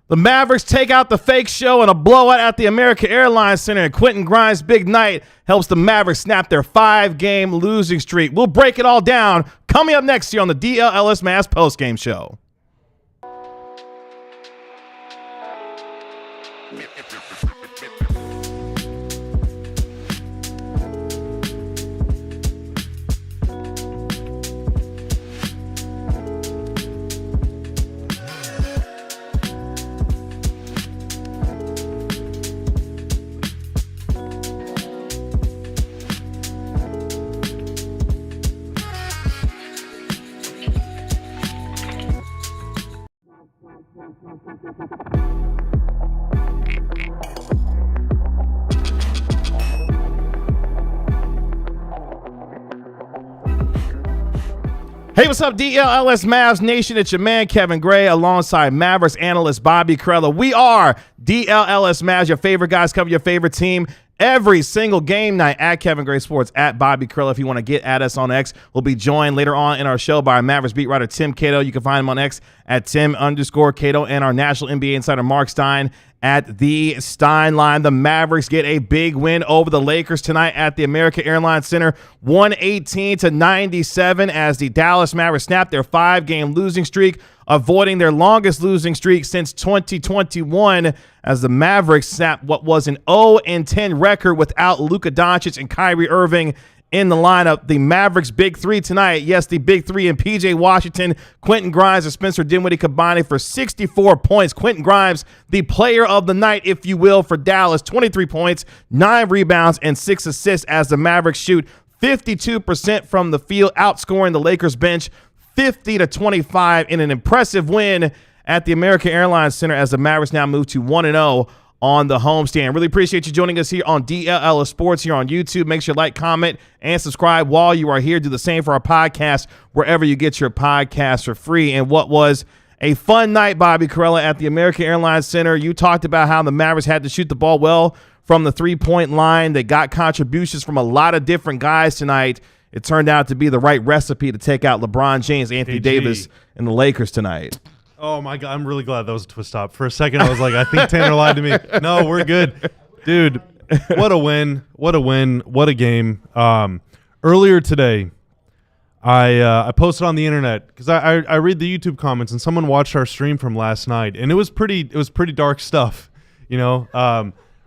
The Mavericks take out the fake show in a blowout at the American Airlines Center, and Quentin Grimes' big night helps the Mavericks snap their 5-game losing streak. We'll break it all down coming up next year on the DLLS Mavs postgame show. Hey, what's up, DLLS Mavs Nation? It's your man, Kevin Gray, alongside Mavericks analyst Bobby Carella. We are DLLS Mavs, your favorite guys cover your favorite team every single game night at Kevin Gray Sports, at Bobby Carella. If you want to get at us on X, we'll be joined later on in our show by our Mavericks beat writer Tim Cato. You can find him on X at Tim_Cato, and our national NBA insider Marc Stein at the Stein Line. The Mavericks get a big win over the Lakers tonight at the American Airlines Center, 118-97, as the Dallas Mavericks snap their 5-game losing streak, avoiding their longest losing streak since 2021, as the Mavericks snap what was an 0-10 record without Luka Doncic and Kyrie Irving in the lineup. The Mavericks' big three tonight, yes, the big three in P.J. Washington, Quentin Grimes, and Spencer Dinwiddie combining for 64 points. Quentin Grimes, the player of the night, if you will, for Dallas, 23 points, 9 rebounds, and 6 assists, as the Mavericks shoot 52% from the field, outscoring the Lakers bench 50-25 in an impressive win at the American Airlines Center, as the Mavericks now move to 1-0 on the homestand. Really appreciate you joining us here on DLLS Sports here on YouTube. Make sure you like, comment, and subscribe while you are here. Do the same for our podcast wherever you get your podcasts for free. And what was a fun night, Bobby Carella, at the American Airlines Center. You talked about how the Mavericks had to shoot the ball well from the three-point line. They got contributions from a lot of different guys tonight. It turned out to be the right recipe to take out LeBron James, Anthony Davis, and the Lakers tonight. Oh, my God. I'm really glad that was a twist stop. For a second, I was like, I think Tanner lied to me. No, we're good. Dude, what a win. What a win. What a game. Earlier today, I posted on the internet because I read the YouTube comments, and someone watched our stream from last night, and it was pretty dark stuff. You know,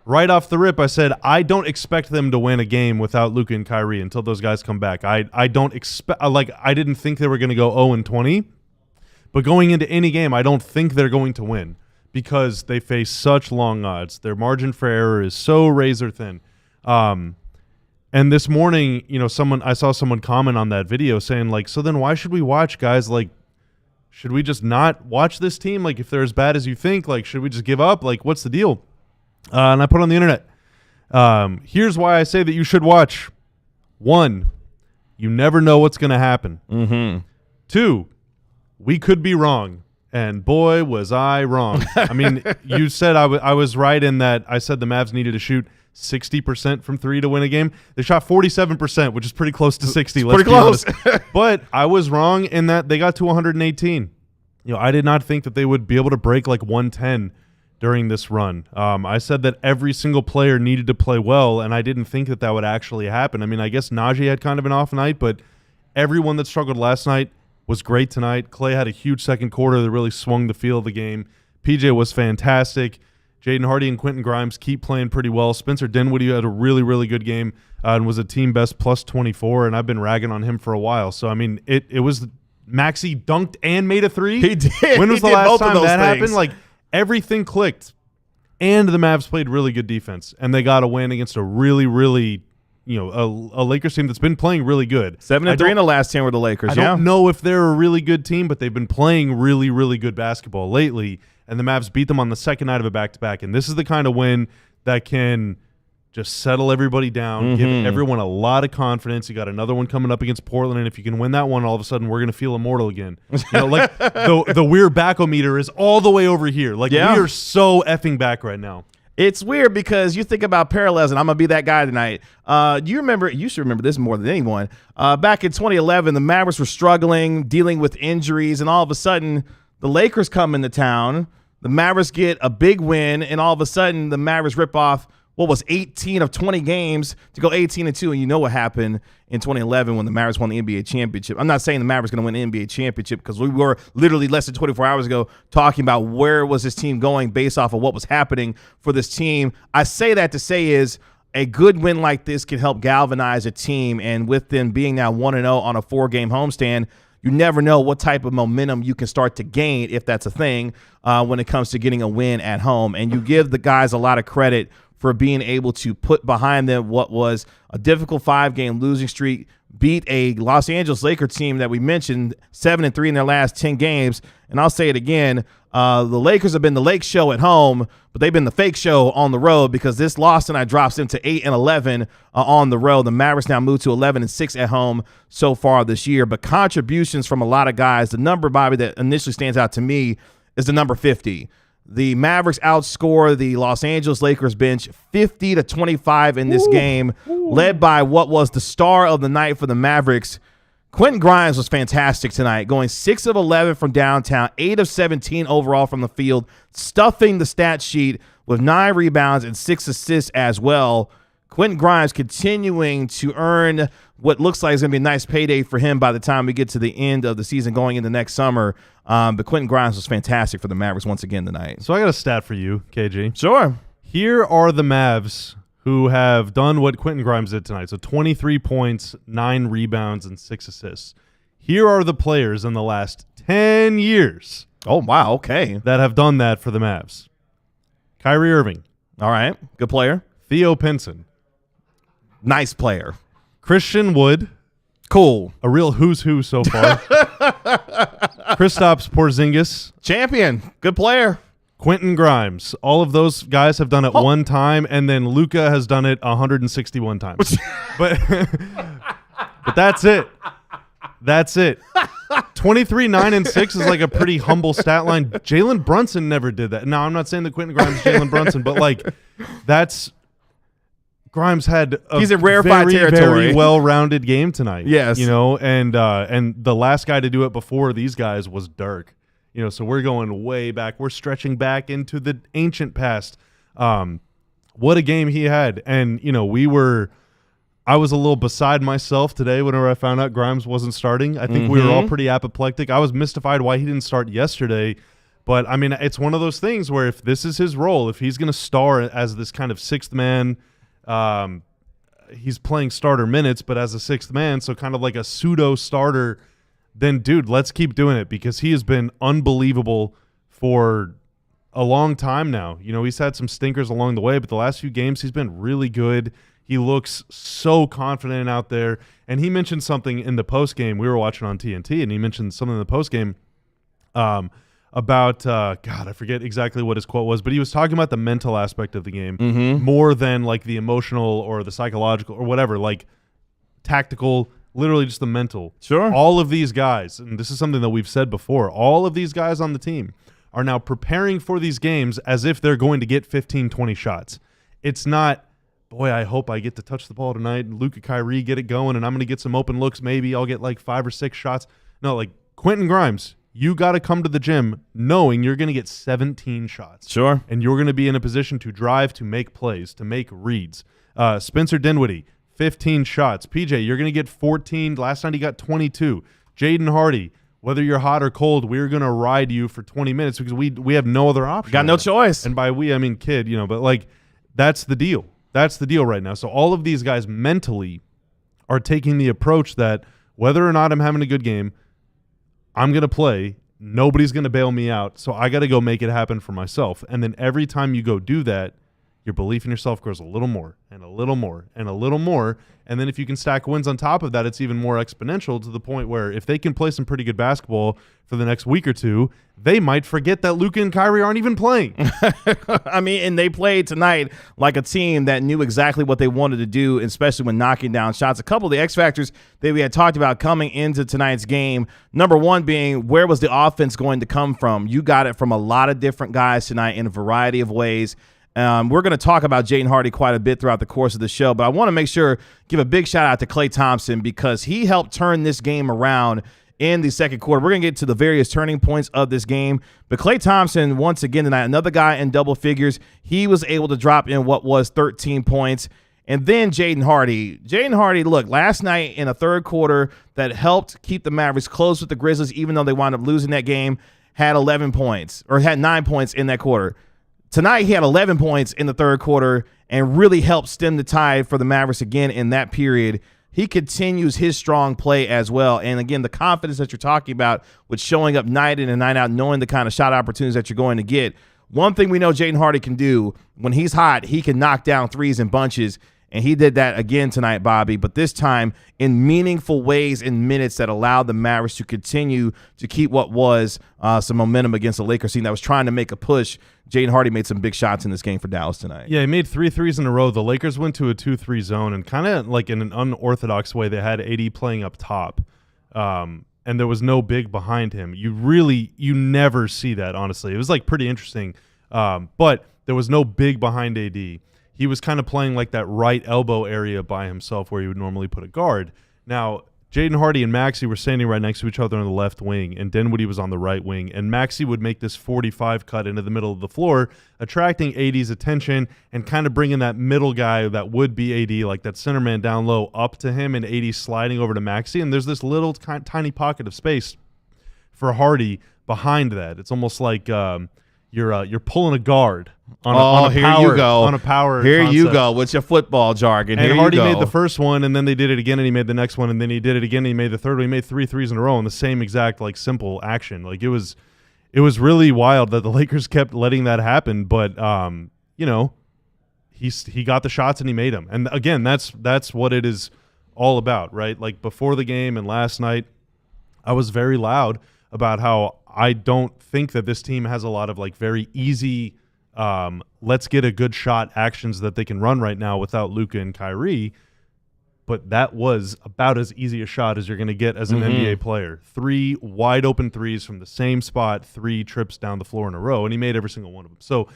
right off the rip, I said, I don't expect them to win a game without Luka and Kyrie until those guys come back. I don't expect, I didn't think they were going to go 0-20. But going into any game, I don't think they're going to win because they face such long odds. Their margin for error is so razor thin. And this morning, you know, I saw someone comment on that video saying, like, so then why should we watch, guys? Like, should we just not watch this team? Like, if they're as bad as you think, like, should we just give up? Like, what's the deal? And I put on the internet, here's why I say that you should watch. 1, you never know what's going to happen. 2, we could be wrong, and boy, was I wrong. I mean, you said I was right in that I said the Mavs needed to shoot 60% from 3 to win a game. They shot 47%, which is pretty close to 60. Let's be honest. But I was wrong in that they got to 118. You know, I did not think that they would be able to break like 110 during this run. I said that every single player needed to play well, and I didn't think that that would actually happen. I mean, I guess Najee had kind of an off night, but everyone that struggled last night was great tonight. Klay had a huge second quarter that really swung the feel of the game. PJ was fantastic. Jaden Hardy and Quentin Grimes keep playing pretty well. Spencer Dinwiddie had a really, really good game and was a team best plus 24, and I've been ragging on him for a while. So, I mean, it was Maxey dunked and made a 3. He did. When was the last time that happened? Like, everything clicked, and the Mavs played really good defense, and they got a win against a really, really, you know, a Lakers team that's been playing really good. 7-3 in the last 10 were the Lakers. I don't know if they're a really good team, but they've been playing really, really good basketball lately, and the Mavs beat them on the second night of a back-to-back, and this is the kind of win that can just settle everybody down, give everyone a lot of confidence. You got another one coming up against Portland, and if you can win that one, all of a sudden we're going to feel immortal again. You know, like the weird backometer is all the way over here. Like, we are so effing back right now. It's weird because you think about parallels, and I'm going to be that guy tonight. You should remember this more than anyone. Back in 2011, the Mavericks were struggling, dealing with injuries, and all of a sudden the Lakers come into town. The Mavericks get a big win, and all of a sudden the Mavericks rip off what was 18 of 20 games to go 18-2, and you know what happened in 2011 when the Mavericks won the NBA championship. I'm not saying the Mavericks going to win the NBA championship because we were literally less than 24 hours ago talking about where was this team going based off of what was happening for this team. I say that to say is a good win like this can help galvanize a team, and with them being now 1-0 on a 4-game homestand, you never know what type of momentum you can start to gain, if that's a thing, when it comes to getting a win at home. And you give the guys a lot of credit for being able to put behind them what was a difficult 5-game losing streak, beat a Los Angeles Lakers team that we mentioned 7-3 in their last 10 games. And I'll say it again, the Lakers have been the Lake Show at home, but they've been the fake show on the road because this loss tonight drops them to 8-11 on the road. The Mavericks now move to 11-6 at home so far this year. But contributions from a lot of guys, the number, Bobby, that initially stands out to me is the number 50. The Mavericks outscore the Los Angeles Lakers bench 50-25 in this game, led by what was the star of the night for the Mavericks. Quentin Grimes was fantastic tonight, going 6 of 11 from downtown, 8 of 17 overall from the field, stuffing the stat sheet with 9 rebounds and 6 assists as well. Quentin Grimes continuing to earn what looks like is going to be a nice payday for him by the time we get to the end of the season going into next summer. But Quentin Grimes was fantastic for the Mavericks once again tonight. So I got a stat for you, KG. Sure. Here are the Mavs who have done what Quentin Grimes did tonight. So 23 points, 9 rebounds, and 6 assists. Here are the players in the last 10 years. Oh, wow. Okay. That have done that for the Mavs. Kyrie Irving. All right. Good player. Theo Pinson. Nice player. Christian Wood. Cool. A real who's who so far. Kristaps Porzingis. Champion. Good player. Quentin Grimes. All of those guys have done it one time, and then Luka has done it 161 times. but that's it. That's it. 23, 9, and 6 is like a pretty humble stat line. Jalen Brunson never did that. Now, I'm not saying that Quentin Grimes is Jalen Brunson, but like that's Grimes had he's in rarefied territory. Very well-rounded game tonight. Yes. You know, and the last guy to do it before these guys was Dirk. You know, so we're going way back. We're stretching back into the ancient past. What a game he had. And, you know, I was a little beside myself today whenever I found out Grimes wasn't starting. I think we were all pretty apoplectic. I was mystified why he didn't start yesterday. But, I mean, it's one of those things where if this is his role, if he's going to star as this kind of sixth man, he's playing starter minutes, but as a sixth man, so kind of like a pseudo starter, then dude, let's keep doing it because he has been unbelievable for a long time now. You know, he's had some stinkers along the way, but the last few games he's been really good. He looks so confident out there. And he mentioned something in the postgame. We were watching on TNT, and he mentioned something in the postgame about, God, I forget exactly what his quote was, but he was talking about the mental aspect of the game more than like the emotional or the psychological or whatever, like tactical, literally just the mental. Sure. All of these guys, and this is something that we've said before, all of these guys on the team are now preparing for these games as if they're going to get 15, 20 shots. It's not, boy, I hope I get to touch the ball tonight and Luka, Kyrie get it going and I'm going to get some open looks. Maybe I'll get like 5 or 6 shots. No, like Quentin Grimes, you got to come to the gym knowing you're going to get 17 shots. Sure. And you're going to be in a position to drive, to make plays, to make reads. Spencer Dinwiddie, 15 shots. PJ, you're going to get 14. Last night he got 22. Jaden Hardy, whether you're hot or cold, we're going to ride you for 20 minutes because we have no other option. Got no choice. And by we, I mean kid, you know, but like that's the deal. That's the deal right now. So all of these guys mentally are taking the approach that whether or not I'm having a good game, I'm going to play. Nobody's going to bail me out. So I got to go make it happen for myself. And then every time you go do that, your belief in yourself grows a little more and a little more and a little more. And then if you can stack wins on top of that, it's even more exponential to the point where if they can play some pretty good basketball for the next week or two, they might forget that Luka and Kyrie aren't even playing. I mean, and they played tonight like a team that knew exactly what they wanted to do, especially when knocking down shots. A couple of the X factors that we had talked about coming into tonight's game, number one being where was the offense going to come from? You got it from a lot of different guys tonight in a variety of ways. We're going to talk about Jaden Hardy quite a bit throughout the course of the show, but I want to make sure, give a big shout out to Klay Thompson because he helped turn this game around in the second quarter. We're going to get to the various turning points of this game. But Klay Thompson, once again tonight, another guy in double figures. He was able to drop in what was 13 points. And then Jaden Hardy. Jaden Hardy, look, last night in a third quarter that helped keep the Mavericks close with the Grizzlies, even though they wound up losing that game, had 11 points, or had 9 points in that quarter. Tonight, he had 11 points in the third quarter and really helped stem the tide for the Mavericks again in that period. He continues his strong play as well. And again, the confidence that you're talking about with showing up night in and night out, knowing the kind of shot opportunities that you're going to get. One thing we know Jaden Hardy can do, when he's hot, he can knock down threes in bunches. And he did that again tonight, Bobby, but this time in meaningful ways in minutes that allowed the Mavericks to continue to keep what was some momentum against the Lakers team that was trying to make a push. Jaden Hardy made some big shots in this game for Dallas tonight. Yeah, he made 3 threes in a row. The Lakers went to a 2-3 zone, and kind of like in an unorthodox way, they had AD playing up top, and there was no big behind him. You never see that, honestly. It was like pretty interesting, but there was no big behind AD. He was kind of playing like that right elbow area by himself where you would normally put a guard. Now, Jaden Hardy and Maxey were standing right next to each other on the left wing, and Dinwiddie was on the right wing. And Maxey would make this 45 cut into the middle of the floor, attracting AD's attention and kind of bringing that middle guy that would be AD, like that center man down low, up to him, and AD sliding over to Maxey. And there's this little tiny pocket of space for Hardy behind that. It's almost like you're pulling a guard on a power Here concept. you go with your football jargon. And here Hardy you go. made the first one, and then they did it again, and he made the next one, and then he did it again, and he made the third one. He made 3 threes in a row in the same exact like simple action. Like it was really wild that the Lakers kept letting that happen. But he got the shots and he made them. And again, that's what it is all about, right? Like before the game and last night, I was very loud about how I don't think that this team has a lot of like very easy let's get a good shot actions that they can run right now without Luka and Kyrie. But that was about as easy a shot as you're going to get as an NBA player. 3 wide open threes from the same spot, 3 trips down the floor in a row, and he made every single one of them. So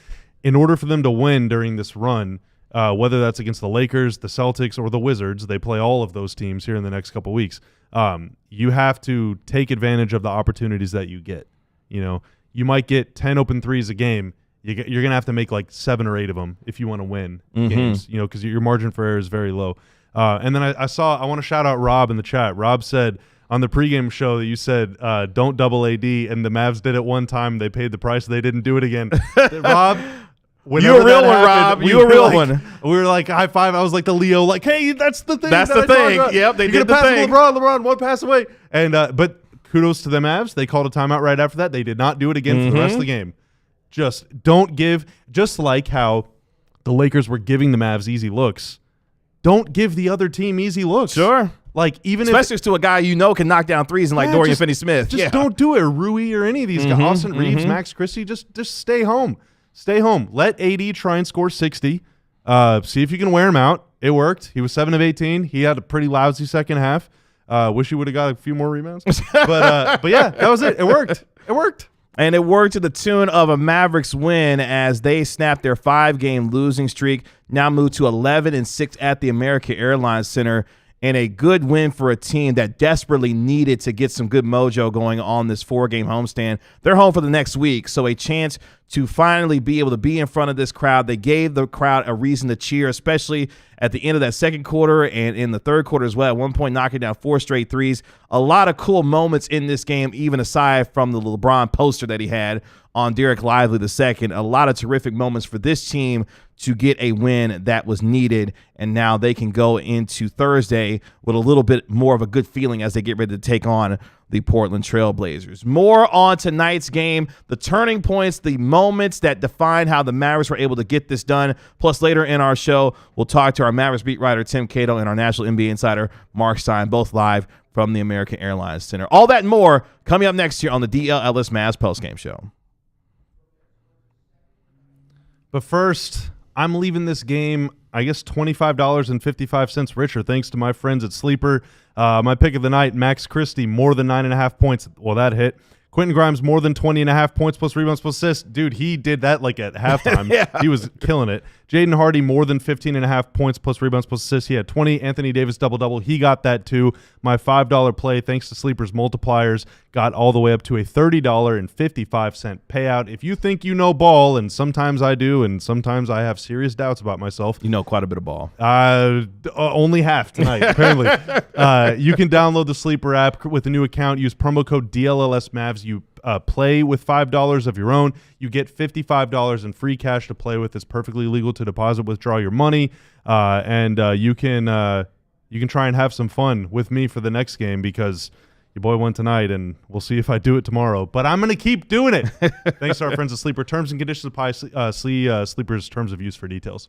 in order for them to win during this run, whether that's against the Lakers, the Celtics, or the Wizards, they play all of those teams here in the next couple weeks. You have to take advantage of the opportunities that you get. You might get 10 open threes a game. You're going to have to make like 7 or 8 of them if you want to win games, because your margin for error is very low. And then I want to shout out Rob in the chat. Rob said on the pregame show that you said, don't double AD, and the Mavs did it one time. They paid the price. They didn't do it again. Rob, you a real one, Rob. You a real one. We were like high five. I was like the Leo, like, hey, that's the thing. That's the thing. Yep, they did the thing. LeBron, one pass away. And but kudos to the Mavs. They called a timeout right after that. They did not do it again for the rest of the game. Just don't give, just like how the Lakers were giving the Mavs easy looks, don't give the other team easy looks. Sure. Like especially to a guy can knock down threes and like Dorian Finney-Smith. Just don't do it. Rui or any of these guys. Austin Reeves, Max Christie, just stay home. Stay home. Let AD try and score 60. See if you can wear him out. It worked. He was 7 of 18. He had a pretty lousy second half. Wish he would have got a few more rebounds. But yeah, that was it. It worked. It worked. And it worked to the tune of a Mavericks win as they snapped their 5-game losing streak, now moved to 11-6 at the American Airlines Center, and a good win for a team that desperately needed to get some good mojo going on this 4-game homestand. They're home for the next week, so a chance to finally be able to be in front of this crowd. They gave the crowd a reason to cheer, especially at the end of that second quarter and in the third quarter as well. At one point, knocking down 4 straight threes. A lot of cool moments in this game, even aside from the LeBron poster that he had on Derek Lively II. A lot of terrific moments for this team to get a win that was needed, and now they can go into Thursday with a little bit more of a good feeling as they get ready to take on the Portland Trail Blazers. More on tonight's game, the turning points, the moments that define how the Mavericks were able to get this done. Plus, later in our show, we'll talk to our Mavericks beat writer Tim Cato and our national NBA insider Marc Stein, both live from the American Airlines Center. All that and more coming up next here on the DLLS Mavs postgame show. But first, I'm leaving this game, I guess, $25.55 richer thanks to my friends at Sleeper. My pick of the night, Max Christie, more than 9.5 points. Well, that hit. Quentin Grimes, more than 20.5 points plus rebounds plus assists. Dude, he did that like at halftime. Yeah. He was killing it. Jaden Hardy, more than 15.5 points plus rebounds plus assists. He had 20. Anthony Davis, double-double. He got that too. My $5 play, thanks to Sleepers Multipliers, got all the way up to a $30.55 payout. If you think you know ball, and sometimes I do, and sometimes I have serious doubts about myself. You know quite a bit of ball. Only half tonight, apparently. You can download the Sleeper app with a new account. Use promo code DLLS Mavs. You play with $5 of your own. You get $55 in free cash to play with. It's perfectly legal to deposit, withdraw your money, and you can try and have some fun with me for the next game because your boy won tonight, and we'll see if I do it tomorrow. But I'm going to keep doing it. Thanks to our friends at Sleeper. Terms and conditions apply. Sleeper's terms of use for details.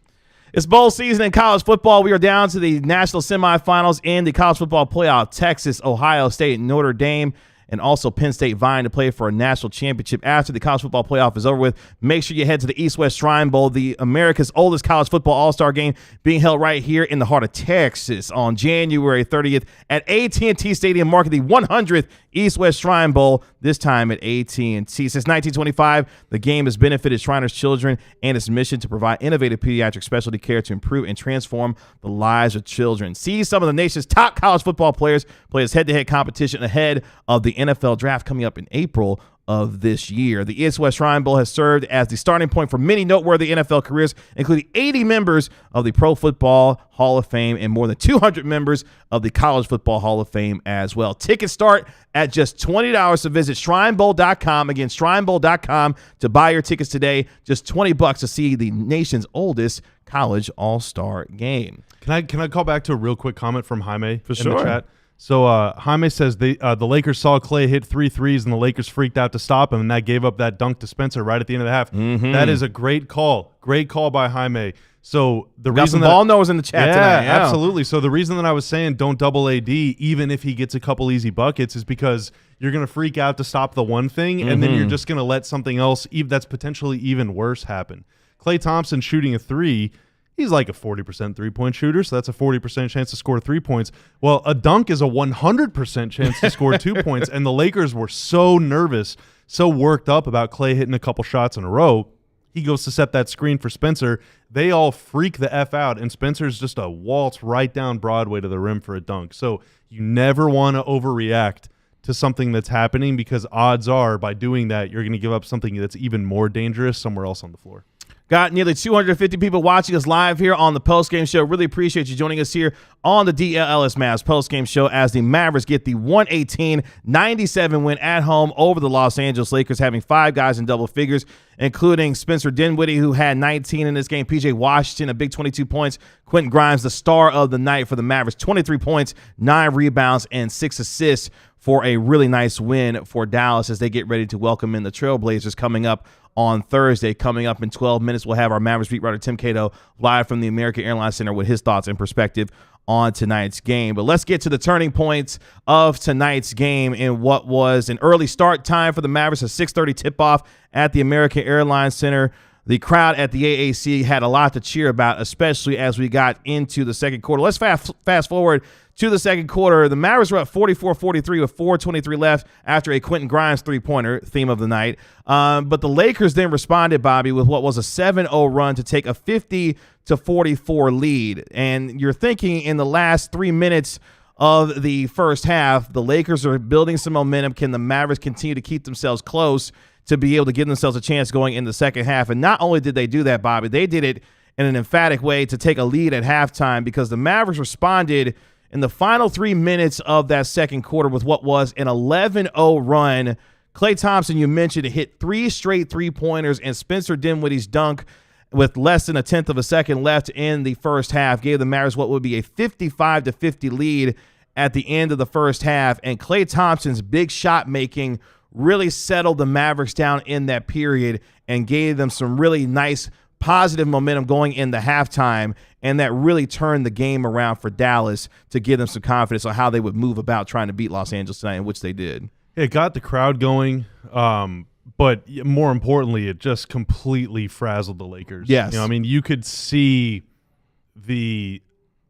It's bowl season in college football. We are down to the national semifinals in the college football playoff. Texas, Ohio State, Notre Dame, and also Penn State vying to play for a national championship. After the college football playoff is over with, make sure you head to the East-West Shrine Bowl, the America's oldest college football all-star game, being held right here in the heart of Texas on January 30th at AT&T Stadium, marking the 100th East-West Shrine Bowl, this time at AT&T. Since 1925, the game has benefited Shriners' children and its mission to provide innovative pediatric specialty care to improve and transform the lives of children. See some of the nation's top college football players play this head-to-head competition ahead of the NFL draft coming up in April of this year. The East-West Shrine Bowl has served as the starting point for many noteworthy NFL careers, including 80 members of the Pro Football Hall of Fame and more than 200 members of the College Football Hall of Fame as well. Tickets start at just $20 to visit shrinebowl.com. Again, shrinebowl.com to buy your tickets today. Just $20 to see the nation's oldest college all-star game. Can I call back to a real quick comment from Jaime in the sure. chat? So Jaime says the Lakers saw Klay hit 3 threes and the Lakers freaked out to stop him, and that gave up that dunk to Spencer right at the end of the half. Mm-hmm. That is a great call. Great call by Jaime. So the Got reason some ball knowers in the chat tonight. Yeah, absolutely. So the reason that I was saying don't double AD even if he gets a couple easy buckets is because you're going to freak out to stop the one thing, and then you're just going to let something else that's potentially even worse happen. Klay Thompson shooting a 3. He's like a 40% three-point shooter, so that's a 40% chance to score 3 points. Well, a dunk is a 100% chance to score 2 points, and the Lakers were so nervous, so worked up about Klay hitting a couple shots in a row. He goes to set that screen for Spencer. They all freak the F out, and Spencer's just a waltz right down Broadway to the rim for a dunk. So you never want to overreact to something that's happening because odds are by doing that, you're going to give up something that's even more dangerous somewhere else on the floor. Got nearly 250 people watching us live here on the postgame show. Really appreciate you joining us here on the DLLS Mavs postgame show as the Mavericks get the 118-97 win at home over the Los Angeles Lakers, having 5 guys in double figures, including Spencer Dinwiddie, who had 19 in this game, PJ Washington, a big 22 points, Quentin Grimes, the star of the night for the Mavericks, 23 points, 9 rebounds, and 6 assists for a really nice win for Dallas as they get ready to welcome in the Trailblazers coming up on Thursday. Coming up in 12 minutes, we'll have our Mavericks beat writer Tim Cato live from the American Airlines Center with his thoughts and perspective on tonight's game. But let's get to the turning points of tonight's game in what was an early start time for the Mavericks, a 6:30 tip-off at the American Airlines Center. The crowd at the AAC had a lot to cheer about, especially as we got into the second quarter. Let's fast forward to the second quarter. The Mavericks were up 44-43 with 4:23 left after a Quentin Grimes three-pointer, theme of the night. But the Lakers then responded, Bobby, with what was a 7-0 run to take a 50-44 lead. And you're thinking in the last 3 minutes of the first half, the Lakers are building some momentum. Can the Mavericks continue to keep themselves close to be able to give themselves a chance going in the second half? And not only did they do that, Bobby, they did it in an emphatic way to take a lead at halftime because the Mavericks responded in the final 3 minutes of that second quarter with what was an 11-0 run. Klay Thompson, you mentioned, hit 3 straight three-pointers, and Spencer Dinwiddie's dunk with less than a tenth of a second left in the first half gave the Mavericks what would be a 55-50 lead at the end of the first half. And Klay Thompson's big shot making really settled the Mavericks down in that period and gave them some really nice positive momentum going into halftime, and that really turned the game around for Dallas to give them some confidence on how they would move about trying to beat Los Angeles tonight, in which they did. It got the crowd going, but more importantly, it just completely frazzled the Lakers. Yes. I mean, you could see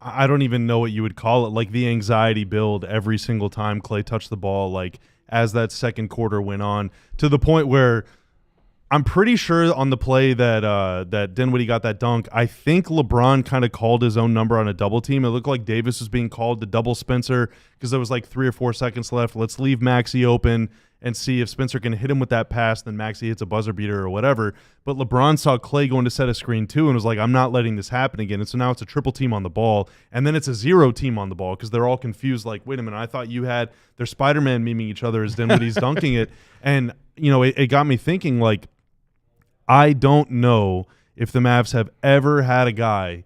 I don't even know what you would call it, like the anxiety build every single time Klay touched the ball, like as that second quarter went on, to the point where I'm pretty sure on the play that that Dinwiddie got that dunk, I think LeBron kind of called his own number on a double team. It looked like Davis was being called to double Spencer because there was like 3 or 4 seconds left. Let's leave Maxey open and see if Spencer can hit him with that pass, then Maxey hits a buzzer beater or whatever. But LeBron saw Klay going to set a screen too and was like, I'm not letting this happen again. And so now it's a triple team on the ball, and then it's a 0 team on the ball because they're all confused like, wait a minute, I thought you had their Spider-Man memeing each other as Dinwiddie's dunking it. And, you know, it got me thinking, like, I don't know if the Mavs have ever had a guy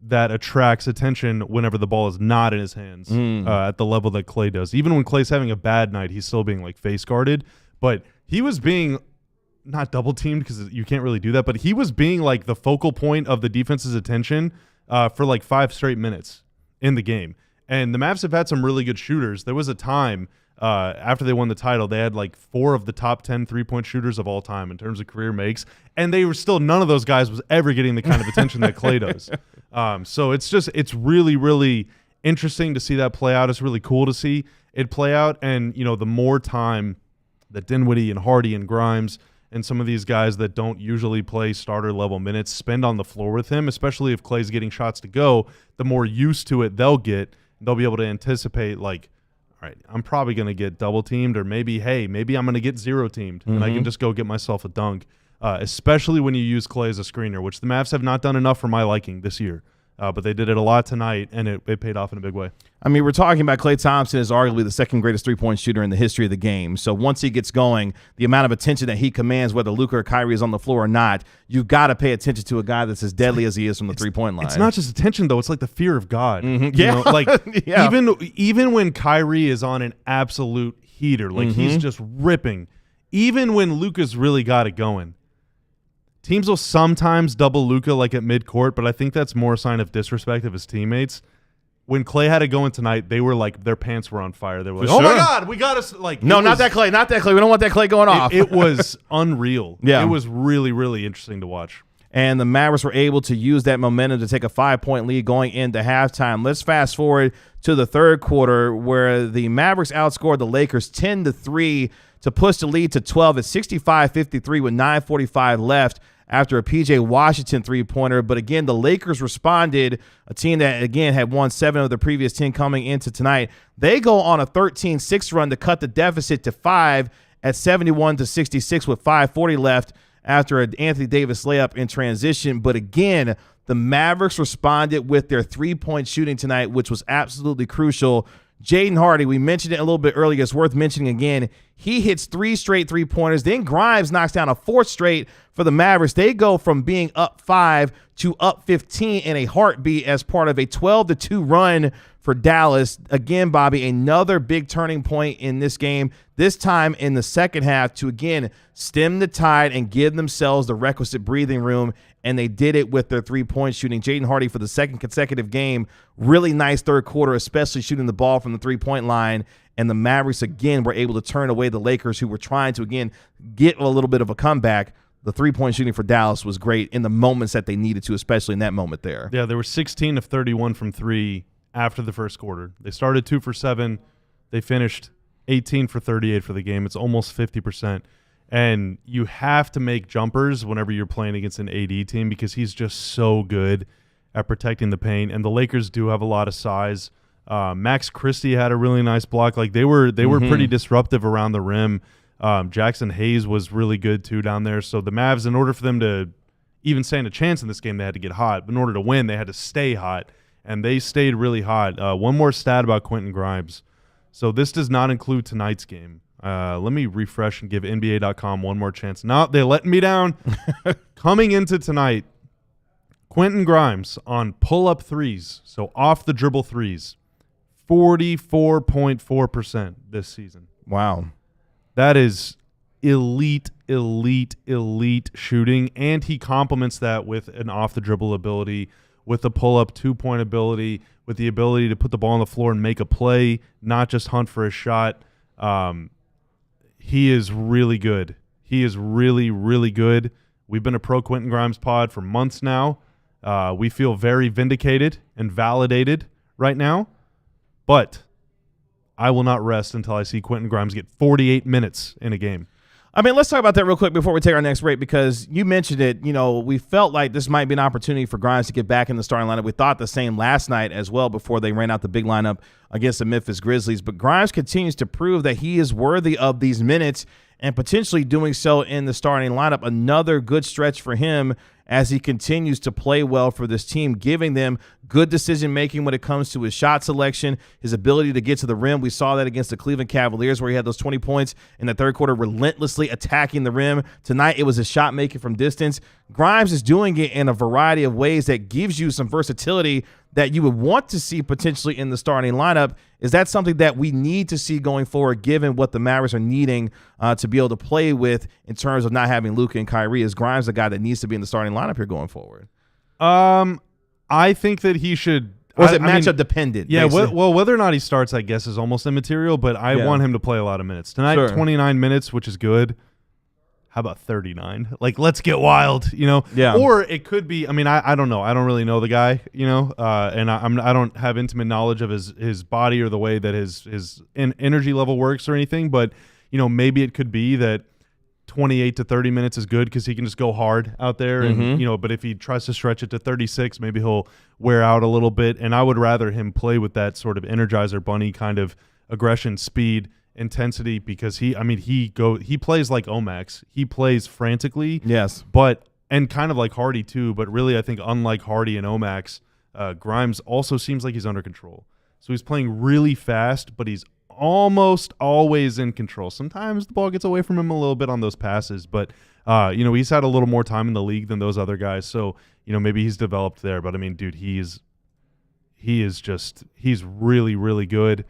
that attracts attention whenever the ball is not in his hands at the level that Klay does. Even when Klay's having a bad night, he's still being like face guarded. But he was being not double teamed because you can't really do that, but he was being like the focal point of the defense's attention for like 5 straight minutes in the game. And the Mavs have had some really good shooters. There was a time after they won the title, they had like 4 of the top 10 3-point shooters of all time in terms of career makes, and they were still, none of those guys was ever getting the kind of attention that Klay does. So it's really, really interesting to see that play out. It's really cool to see it play out. And, you know, the more time that Dinwiddie and Hardy and Grimes and some of these guys that don't usually play starter level minutes spend on the floor with him, especially if Klay's getting shots to go, the more used to it they'll get. They'll be able to anticipate, like, all right, I'm probably going to get double teamed, or maybe I'm going to get 0 teamed, and I can just go get myself a dunk, especially when you use Klay as a screener, which the Mavs have not done enough for my liking this year. But they did it a lot tonight, and it paid off in a big way. I mean, we're talking about Klay Thompson is arguably the second greatest three-point shooter in the history of the game. So once he gets going, the amount of attention that he commands, whether Luka or Kyrie is on the floor or not, you've got to pay attention to a guy that's as deadly as he is from the three-point line. It's not just attention, though. It's like the fear of God. Yeah. You know? Like, even when Kyrie is on an absolute heater, like he's just ripping, even when Luka's really got it going, teams will sometimes double Luka like at midcourt, but I think that's more a sign of disrespect of his teammates. When Klay had it going tonight, they were like, their pants were on fire. They were like, oh my God, we got to, like. No, not that Klay. Not that Klay. We don't want that Klay going off. It was unreal. Yeah. It was really, really interesting to watch. And the Mavericks were able to use that momentum to take a 5-point lead going into halftime. Let's fast forward to the third quarter where the Mavericks outscored the Lakers 10-3 to push the lead to 12 at 65-53 with 9:45 left after a P.J. Washington three-pointer. But again, the Lakers responded, a team that, again, had won 7 of the previous 10 coming into tonight. They go on a 13-6 run to cut the deficit to 5 at 71-66 with 5:40 left after an Anthony Davis layup in transition. But again, the Mavericks responded with their three-point shooting tonight, which was absolutely crucial. Jaden Hardy, we mentioned it a little bit earlier. It's worth mentioning again. He hits 3 straight three-pointers. Then Grimes knocks down a 4th straight for the Mavericks. They go from being up 5 to up 15 in a heartbeat as part of a 12-2 run for Dallas. Again, Bobby, another big turning point in this game, this time in the second half to, again, stem the tide and give themselves the requisite breathing room, and they did it with their three-point shooting. Jaden Hardy for the second consecutive game, really nice third quarter, especially shooting the ball from the three-point line, and the Mavericks, again, were able to turn away the Lakers, who were trying to, again, get a little bit of a comeback. The three-point shooting for Dallas was great in the moments that they needed to, especially in that moment there. Yeah, they were 16 of 31 from 3 after the first quarter. They started 2 for 7. They finished 18 for 38 for the game. It's almost 50%. And you have to make jumpers whenever you're playing against an AD team because he's just so good at protecting the paint. And the Lakers do have a lot of size. Max Christie had a really nice block. Like they were pretty disruptive around the rim. Jackson Hayes was really good too down there. So the Mavs, in order for them to even stand a chance in this game, they had to get hot. But in order to win, they had to stay hot. And they stayed really hot. One more stat about Quentin Grimes. So this does not include tonight's game. Let me refresh and give NBA.com one more chance. No, they letting me down. Coming into tonight, Quentin Grimes on pull-up threes, so off the dribble threes, 44.4% this season. Wow. That is elite shooting, and he complements that with an off-the-dribble ability, with a pull-up two-point ability, with the ability to put the ball on the floor and make a play, not just hunt for a shot. He is really good. He is really, really good. We've been a pro Quentin Grimes pod for months now. We feel very vindicated and validated right now, but I will not rest until I see Quentin Grimes get 48 minutes in a game. I mean, let's talk about that real quick before we take our next break, because you mentioned it. You know, we felt like this might be an opportunity for Grimes to get back in the starting lineup. We thought the same last night as well before they ran out the big lineup against the Memphis Grizzlies. But Grimes continues to prove that he is worthy of these minutes and potentially doing so in the starting lineup. Another good stretch for him as he continues to play well for this team, giving them good decision-making when it comes to his shot selection, his ability to get to the rim. We saw that against the Cleveland Cavaliers where he had those 20 points in the third quarter, relentlessly attacking the rim. Tonight, it was his shot making from distance. Grimes is doing it in a variety of ways that gives you some versatility that you would want to see potentially in the starting lineup. Is that something that we need to see going forward, given what the Mavericks are needing to be able to play with in terms of not having Luka and Kyrie? Is Grimes the guy that needs to be in the starting lineup here going forward? I think that he should. Or is it matchup dependent? Yeah, well, whether or not he starts, I guess, is almost immaterial, but I want him to play a lot of minutes. Tonight, Sure. 29 minutes, which is good. How about 39? Like, let's get wild, you know? Yeah. Or it could be, I mean, I don't know. I don't really know the guy, you know? And I don't have intimate knowledge of his body or the way that his energy level works or anything, but, you know, maybe it could be that 28 to 30 minutes is good because he can just go hard out there. And, you know, but if he tries to stretch it to 36, maybe he'll wear out a little bit. And I would rather him play with that sort of Energizer Bunny kind of aggression, speed, intensity, because he plays like Omax. He plays frantically. Yes. And kind of like Hardy too, but really I think unlike Hardy and Omax, Grimes also seems like he's under control. So he's playing really fast, but he's almost always in control. Sometimes the ball gets away from him a little bit on those passes, but you know, he's had a little more time in the league than those other guys. So, you know, maybe he's developed there, but I mean, dude, he's really, really good.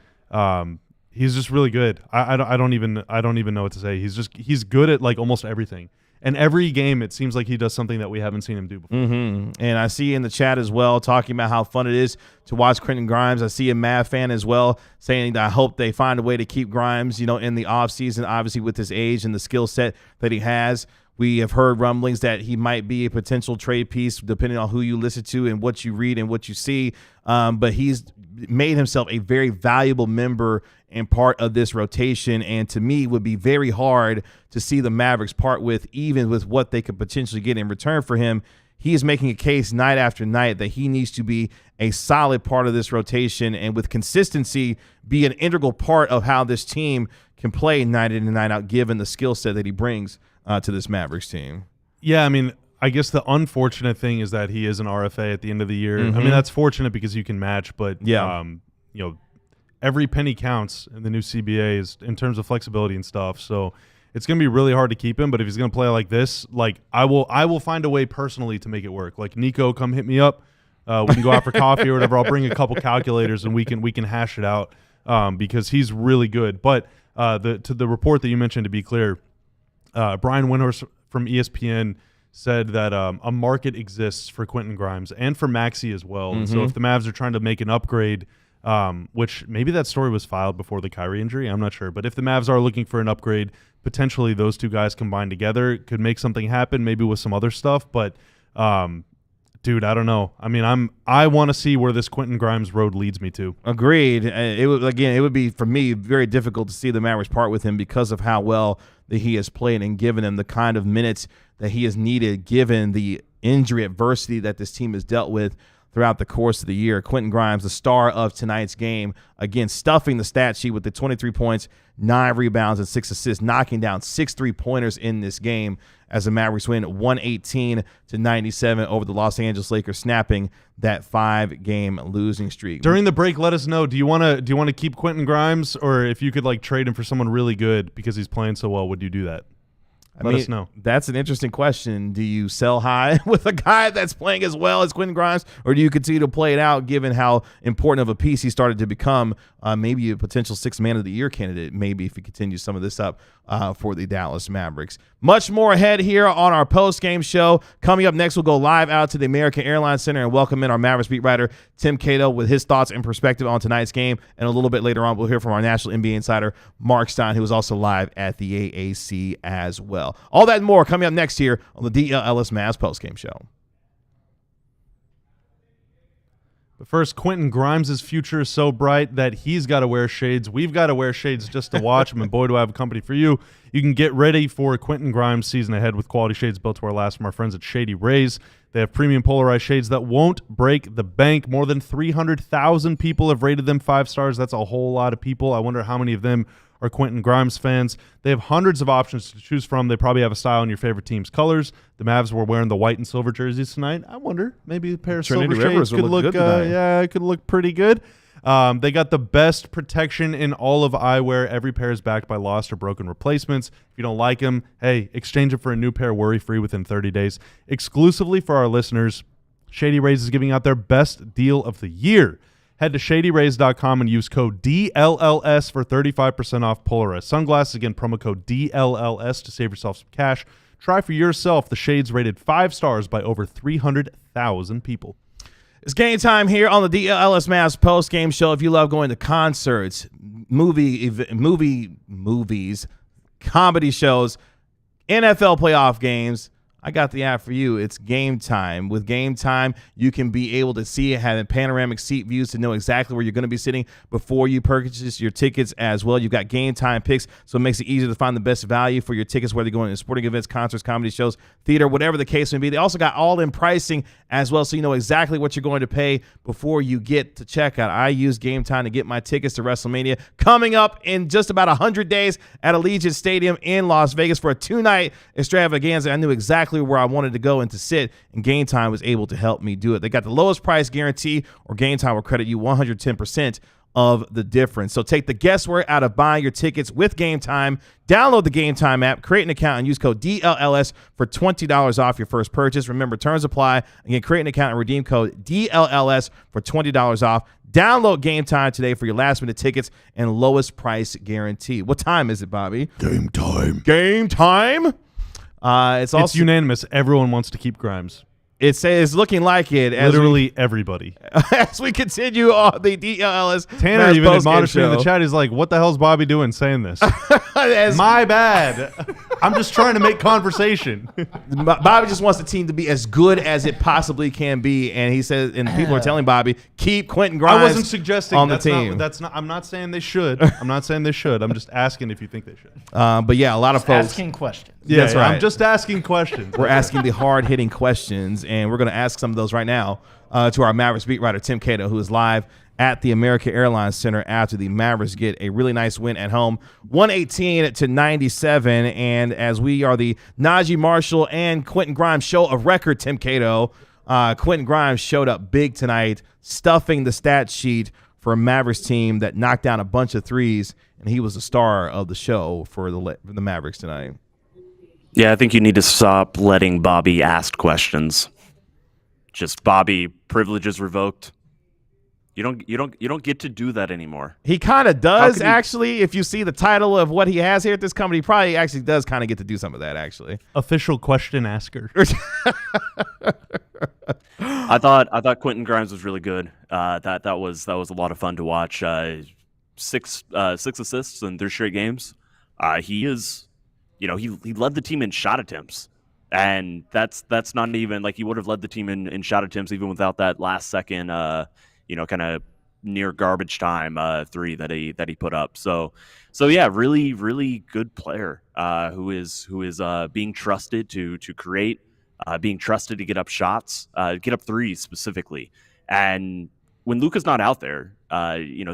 He's just really good. I don't even know what to say. He's good at like almost everything. And every game, it seems like he does something that we haven't seen him do before. And I see in the chat as well talking about how fun it is to watch Quentin Grimes. I see a Mav fan as well saying that I hope they find a way to keep Grimes, you know, in the offseason, obviously with his age and the skill set that he has. We have heard rumblings that he might be a potential trade piece depending on who you listen to and what you read and what you see. But he's made himself a very valuable member and part of this rotation, and to me would be very hard to see the Mavericks part with, even with what they could potentially get in return for him. He is making a case night after night that he needs to be a solid part of this rotation and with consistency be an integral part of how this team can play night in and night out, given the skill set that he brings to this Mavericks team. Yeah, I mean, I guess the unfortunate thing is that he is an RFA at the end of the year. I mean, that's fortunate because you can match, but you know, every penny counts in the new CBA is in terms of flexibility and stuff. So it's going to be really hard to keep him. But if he's going to play like this, like I will find a way personally to make it work. Like, Nico, come hit me up. We can go out for coffee or whatever. I'll bring a couple calculators and we can hash it out because he's really good. But to the report that you mentioned, to be clear, Brian Windhorst from ESPN said that a market exists for Quentin Grimes and for Maxey as well. And so if the Mavs are trying to make an upgrade, which maybe that story was filed before the Kyrie injury, I'm not sure. But if the Mavs are looking for an upgrade, potentially those two guys combined together could make something happen, maybe with some other stuff. But, dude, I don't know. I mean, I want to see where this Quentin Grimes road leads me to. Agreed. It would be, for me, very difficult to see the Mavericks part with him because of how well that he has played and given him the kind of minutes that he has needed, given the injury adversity that this team has dealt with throughout the course of the year. Quentin Grimes, the star of tonight's game, again, stuffing the stat sheet with the 23 points, 9 rebounds, and 6 assists, knocking down 6 3-pointers in this game as the Mavericks win 118-97 over the Los Angeles Lakers, snapping that 5-game losing streak. During the break, let us know. Do you want to keep Quentin Grimes, or if you could like trade him for someone really good because he's playing so well, would you do that? Let us know. That's an interesting question. Do you sell high with a guy that's playing as well as Quentin Grimes, or do you continue to play it out given how important of a piece he started to become, maybe a potential 6th Man of the Year candidate, maybe if he continues some of this up for the Dallas Mavericks? Much more ahead here on our post-game show. Coming up next, we'll go live out to the American Airlines Center and welcome in our Mavericks beat writer, Tim Cato, with his thoughts and perspective on tonight's game. And a little bit later on, we'll hear from our national NBA insider, Marc Stein, who was also live at the AAC as well. All that and more coming up next here on the DLLS Mavs postgame show. But first, Quentin Grimes' future is so bright that he's got to wear shades. We've got to wear shades just to watch him, and boy, do I have a company for you. You can get ready for Quentin Grimes' season ahead with quality shades built to our last from our friends at Shady Rays. They have premium polarized shades that won't break the bank. More than 300,000 people have rated them 5 stars. That's a whole lot of people. I wonder how many of them are Quentin Grimes fans. They have hundreds of options to choose from. They probably have a style in your favorite team's colors. The Mavs were wearing the white and silver jerseys tonight. I wonder, maybe a pair of silver shades could look it could look pretty good. They got the best protection in all of eyewear. Every pair is backed by lost or broken replacements. If you don't like them, hey, exchange them for a new pair worry-free within 30 days. Exclusively for our listeners, Shady Rays is giving out their best deal of the year. Head to shadyrays.com and use code DLLS for 35% off polarized sunglasses. Again, promo code DLLS to save yourself some cash. Try for yourself the shades rated 5 stars by over 300,000 people. It's game time here on the DLLS Mavs post-game show. If you love going to concerts, movies, comedy shows, NFL playoff games, I got the app for you. It's Game Time. With Game Time, you can be able to see it, having panoramic seat views to know exactly where you're going to be sitting before you purchase your tickets as well. You've got Game Time picks, so it makes it easier to find the best value for your tickets, whether you're going to sporting events, concerts, comedy shows, theater, whatever the case may be. They also got all-in pricing as well, so you know exactly what you're going to pay before you get to checkout. I use Game Time to get my tickets to WrestleMania coming up in just about 100 days at Allegiant Stadium in Las Vegas for a 2-night extravaganza. I knew exactly where I wanted to go and to sit, and Game Time was able to help me do it. They got the lowest price guarantee, or Game Time will credit you 110% of the difference. So take the guesswork out of buying your tickets with Game Time. Download the Game Time app, create an account, and use code DLLS for $20 off your first purchase. Remember, terms apply. Again, create an account and redeem code DLLS for $20 off. Download Game Time today for your last-minute tickets and lowest price guarantee. What time is it, Bobby? Game time. Game time? It's unanimous. Everyone wants to keep Grimes. It's looking like it. Literally everybody. As we continue on the DLLS Tanner Mavs even post-game admonished me in the show. chat. He's like, what the hell's Bobby doing saying this? My bad. I'm just trying to make conversation. Bobby just wants the team to be as good as it possibly can be, and he says, and people are telling Bobby, keep Quentin Grimes. I wasn't suggesting on the team. I'm not saying they should. I'm not saying they should. I'm just asking if you think they should. But yeah, a lot of folks asking questions. Yeah, that's right. I'm just asking questions. We're asking the hard-hitting questions, and we're going to ask some of those right now to our Mavericks beat writer, Tim Cato, who is live at the American Airlines Center after the Mavericks get a really nice win at home, 118-97. And as we are the Najee Marshall and Quentin Grimes show of record, Tim Cato, Quentin Grimes showed up big tonight, stuffing the stat sheet for a Mavericks team that knocked down a bunch of threes, and he was the star of the show for the Mavericks tonight. Yeah, I think you need to stop letting Bobby ask questions. Just Bobby, privileges revoked. You don't get to do that anymore. He kind of does, actually. If you see the title of what he has here at this company, he probably actually does kind of get to do some of that, actually. Official question asker. I thought Quentin Grimes was really good. That was a lot of fun to watch. 6 assists in 3 straight games. He led the team in shot attempts, and that's not even like he would have led the team in shot attempts even without that last second, kind of near garbage time 3 that he put up. So yeah, really really good player who is being trusted to create, being trusted to get up shots, get up threes specifically. And when Luka's not out there,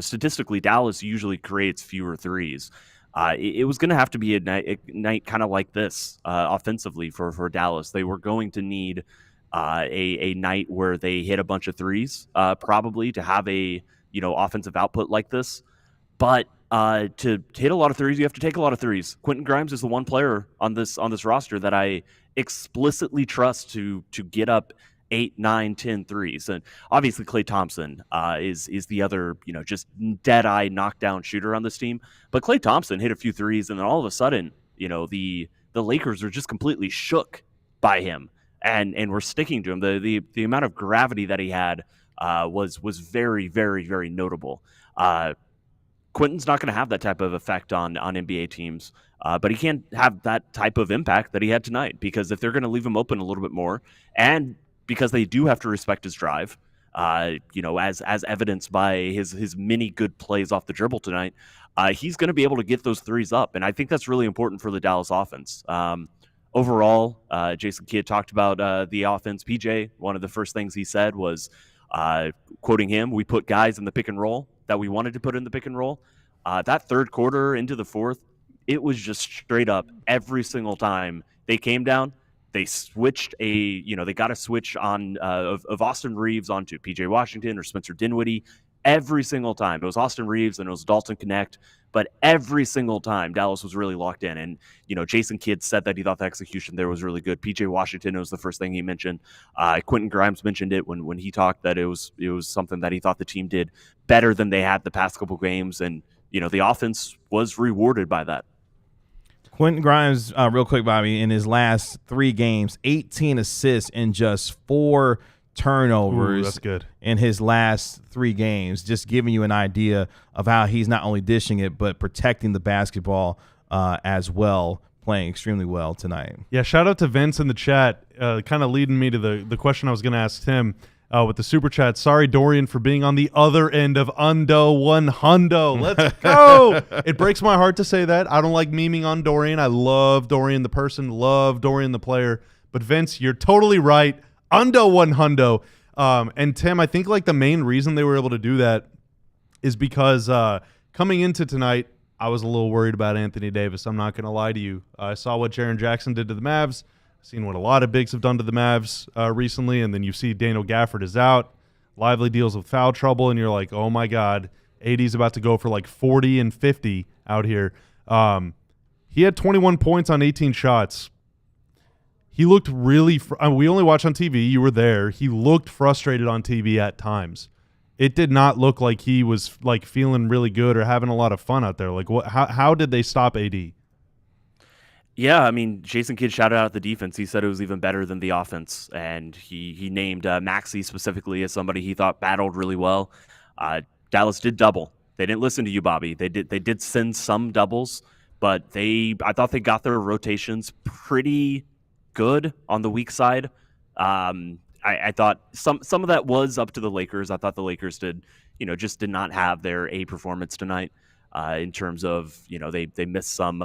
statistically Dallas usually creates fewer threes. It was going to have to be a night kind of like this offensively for Dallas. They were going to need a night where they hit a bunch of threes, probably to have a offensive output like this. But to hit a lot of threes, you have to take a lot of threes. Quentin Grimes is the one player on this roster that I explicitly trust to get up 8, 9, 10 threes. And obviously Klay Thompson is the other, just dead-eye knockdown shooter on this team. But Klay Thompson hit a few threes, and then all of a sudden, the Lakers are just completely shook by him. And we're sticking to him. The amount of gravity that he had was very, very, very notable. Quentin's not going to have that type of effect on NBA teams, but he can't have that type of impact that he had tonight, because if they're going to leave him open a little bit more, and because they do have to respect his drive, as evidenced by his many good plays off the dribble tonight, he's going to be able to get those threes up. And I think that's really important for the Dallas offense. Overall, Jason Kidd talked about the offense. PJ, one of the first things he said was, quoting him, "We put guys in the pick and roll that we wanted to put in the pick and roll." That third quarter into the fourth, it was just straight up every single time they came down. They switched they got a switch on of Austin Reeves onto PJ Washington or Spencer Dinwiddie. Every single time it was Austin Reeves and it was Dalton Connect, but every single time Dallas was really locked in. And Jason Kidd said that he thought the execution there was really good. PJ Washington was the first thing he mentioned. Quentin Grimes mentioned it when he talked that it was something that he thought the team did better than they had the past couple games, and the offense was rewarded by that. Quentin Grimes, real quick, Bobby, in his last 3 games, 18 assists and just 4 turnovers. Ooh, that's good. In his last 3 games, just giving you an idea of how he's not only dishing it but protecting the basketball as well, playing extremely well tonight. Yeah, shout out to Vince in the chat, kind of leading me to the question I was going to ask Tim with the super chat. Sorry, Dorian, for being on the other end of Undo 100. Let's go. It breaks my heart to say that. I don't like memeing on Dorian. I love Dorian the person, love Dorian the player. But Vince, you're totally right. Undo 100. And Tim, I think like the main reason they were able to do that is because coming into tonight, I was a little worried about Anthony Davis. I'm not going to lie to you. I saw what Jaren Jackson did to the Mavs. Seen what a lot of bigs have done to the Mavs recently, and then you see Daniel Gafford is out. Lively deals with foul trouble, and you're like, oh my God, AD's about to go for like 40 and 50 out here. He had 21 points on 18 shots. He looked really we only watch on TV. You were there. He looked frustrated on TV at times. It did not look like he was like feeling really good or having a lot of fun out there. Like, how did they stop AD? Yeah, I mean, Jason Kidd shouted out the defense. He said it was even better than the offense, and he named Maxey specifically as somebody he thought battled really well. Dallas did double. They didn't listen to you, Bobby. They did send some doubles, but I thought they got their rotations pretty good on the weak side. I thought some of that was up to the Lakers. I thought the Lakers did not have their A performance tonight in terms of they missed some.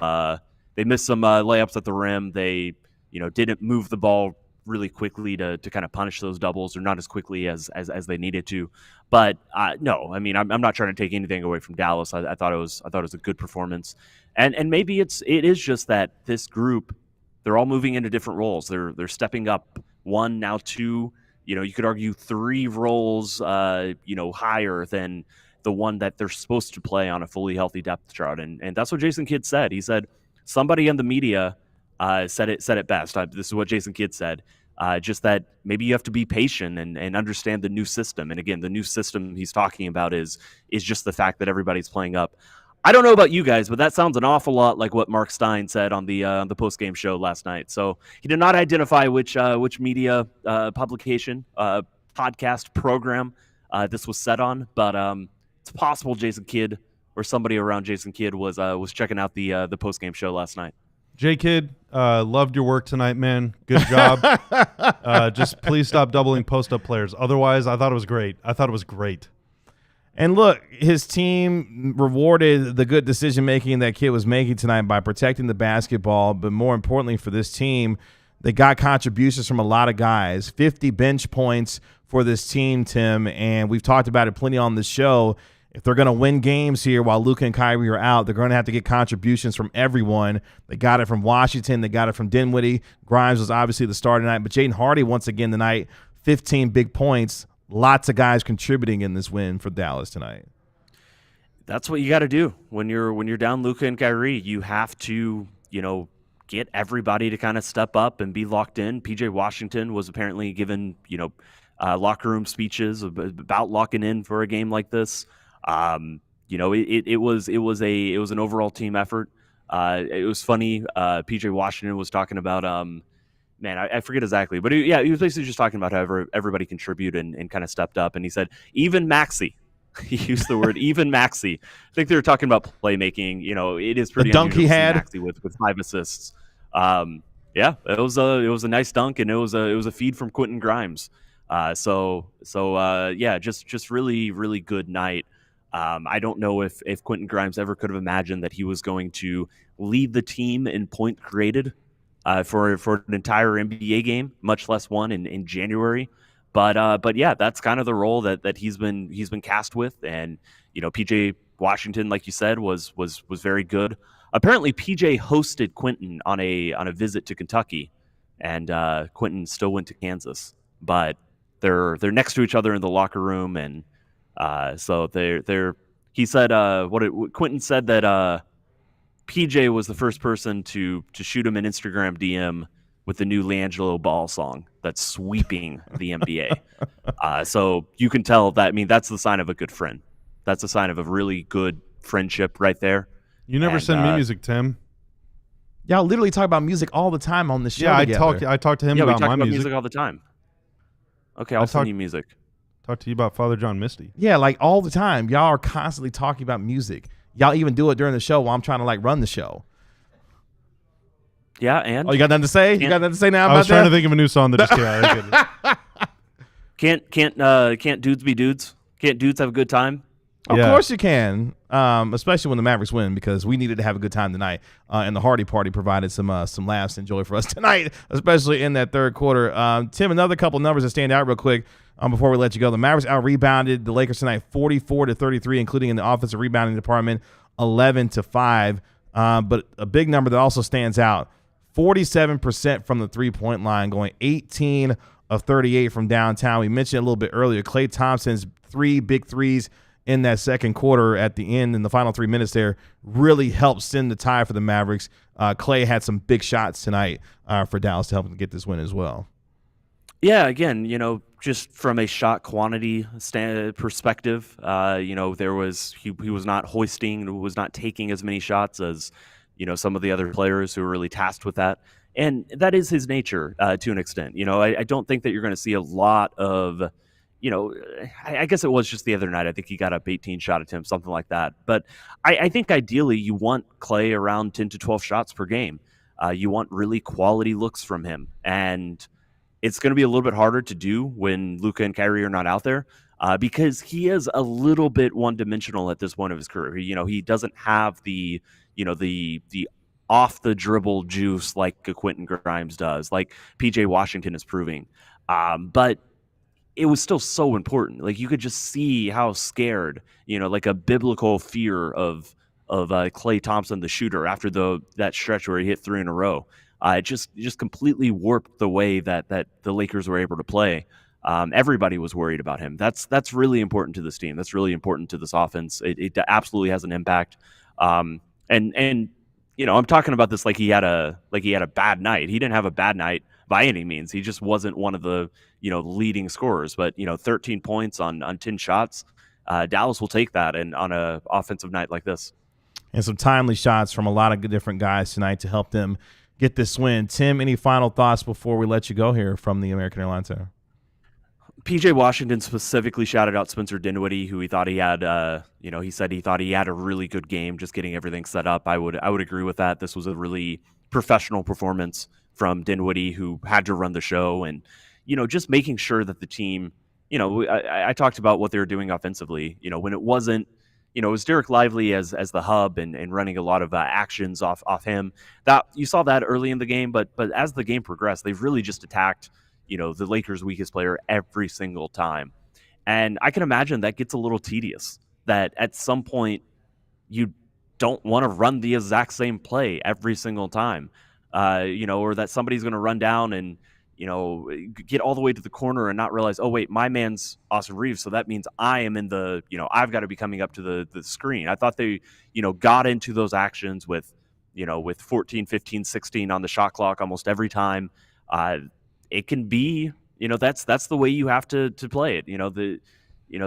They missed some layups at the rim. They, didn't move the ball really quickly to kind of punish those doubles, or not as quickly as they needed to. But no, I mean, I'm not trying to take anything away from Dallas. I thought it was a good performance, and maybe it is just that this group, they're all moving into different roles. They're stepping up 1, now 2. You could argue 3 roles, higher than the one that they're supposed to play on a fully healthy depth chart, and that's what Jason Kidd said. He said. Somebody in the media said it best. This is what Jason Kidd said. Just that maybe you have to be patient and understand the new system. And again, the new system he's talking about is just the fact that everybody's playing up. I don't know about you guys, but that sounds an awful lot like what Marc Stein said on the post-game show last night. So he did not identify which media publication, podcast program this was said on, but it's possible Jason Kidd or somebody around Jason Kidd was checking out the post-game show last night. J Kidd, loved your work tonight, man. Good job. Just please stop doubling post-up players. Otherwise, I thought it was great. And look, his team rewarded the good decision-making that Kidd was making tonight by protecting the basketball, but more importantly for this team, they got contributions from a lot of guys. 50 bench points for this team, Tim, and we've talked about it plenty on the show. If they're going to win games here while Luka and Kyrie are out, they're going to have to get contributions from everyone. They got it from Washington. They got it from Dinwiddie. Grimes was obviously the starter tonight. But Jaden Hardy, once again tonight, 15 big points. Lots of guys contributing in this win for Dallas tonight. That's what you got to do when you're down Luka and Kyrie. You have to, get everybody to kind of step up and be locked in. PJ Washington was apparently given, locker room speeches about locking in for a game like this. It was an overall team effort. It was funny. PJ Washington was talking about, I forget exactly, but he was basically just talking about how everybody contributed and kind of stepped up. And he said, even Maxey, he used the word even Maxey. I think they were talking about playmaking. It is pretty the dunk he had Maxey with 5 assists. It was a nice dunk, and it was a feed from Quentin Grimes. Yeah, just really, really good night. I don't know if Quentin Grimes ever could have imagined that he was going to lead the team in point created for an entire NBA game, much less one in January. But yeah, that's kind of the role that he's been cast with. And PJ Washington, like you said, was very good. Apparently, PJ hosted Quentin on a visit to Kentucky, and Quentin still went to Kansas. But they're next to each other in the locker room, and so they're. He said Quentin said that PJ was the first person to shoot him an Instagram DM with the new LiAngelo Ball song that's sweeping the NBA. So you can tell that. I mean, that's the sign of a good friend. That's a sign of a really good friendship right there. You never send me music, Tim. Y'all literally talk about music all the time on the show. Yeah, together. I talk to him we about talk my about music all the time. Okay, I'll send you music. Talk to you about Father John Misty. Yeah, like all the time. Y'all are constantly talking about music. Y'all even do it during the show while I'm trying to like run the show. Yeah, and you got nothing to say? You got nothing to say now about that? I was trying to think of a new song that just came out. Can't dudes be dudes? Can't dudes have a good time? Of course you can, especially when the Mavericks win, because we needed to have a good time tonight. And the Hardy Party provided some laughs and joy for us tonight, especially in that third quarter. Tim, another couple numbers that stand out real quick before we let you go. The Mavericks out-rebounded the Lakers tonight 44-33, including in the offensive rebounding department, 11-5. But a big number that also stands out, 47% from the three-point line, going 18 of 38 from downtown. We mentioned a little bit earlier, Klay Thompson's 3 big threes in that second quarter at the end in the final 3 minutes there really helped send the tie for the Mavericks. Klay had some big shots tonight for Dallas to help them get this win as well. Yeah, again, just from a shot quantity perspective, there was he was not hoisting, was not taking as many shots as some of the other players who were really tasked with that, and that is his nature to an extent. I don't think that you're going to see a lot of. I guess it was just the other night. I think he got up 18 shot attempts, something like that. But I think ideally you want Klay around 10 to 12 shots per game. You want really quality looks from him. And it's going to be a little bit harder to do when Luka and Kyrie are not out there because he is a little bit one-dimensional at this point of his career. He doesn't have the off the dribble juice like a Quentin Grimes does, like PJ Washington is proving. But it was still so important. Like you could just see how scared, like a biblical fear of Klay Thompson, the shooter, after that stretch where he hit 3 in a row. It just completely warped the way that the Lakers were able to play. Everybody was worried about him. That's really important to this team. That's really important to this offense. It absolutely has an impact. And I'm talking about this like he had a bad night. He didn't have a bad night by any means. He just wasn't one of the leading scorers. But 13 points on 10 shots, Dallas will take that, and on a offensive night like this. And some timely shots from a lot of good different guys tonight to help them get this win. Tim, any final thoughts before we let you go here from the American Airlines Center? PJ Washington specifically shouted out Spencer Dinwiddie, who he thought he had, he said he thought he had a really good game, just getting everything set up. I would agree with that. This was a really professional performance from Dinwiddie, who had to run the show, and just making sure that the team, I talked about what they were doing offensively. When it wasn't, it was Derek Lively as the hub and running a lot of actions off him. That you saw that early in the game, but as the game progressed, they've really just attacked the Lakers' weakest player every single time. And I can imagine that gets a little tedious, that at some point you don't want to run the exact same play every single time, or that somebody's going to run down and, get all the way to the corner and not realize, oh, wait, my man's Austin Reeves. So that means I am in the, I've got to be coming up to the screen. I thought they, got into those actions with 14, 15, 16 on the shot clock almost every time. It can be, that's the way you have to play it.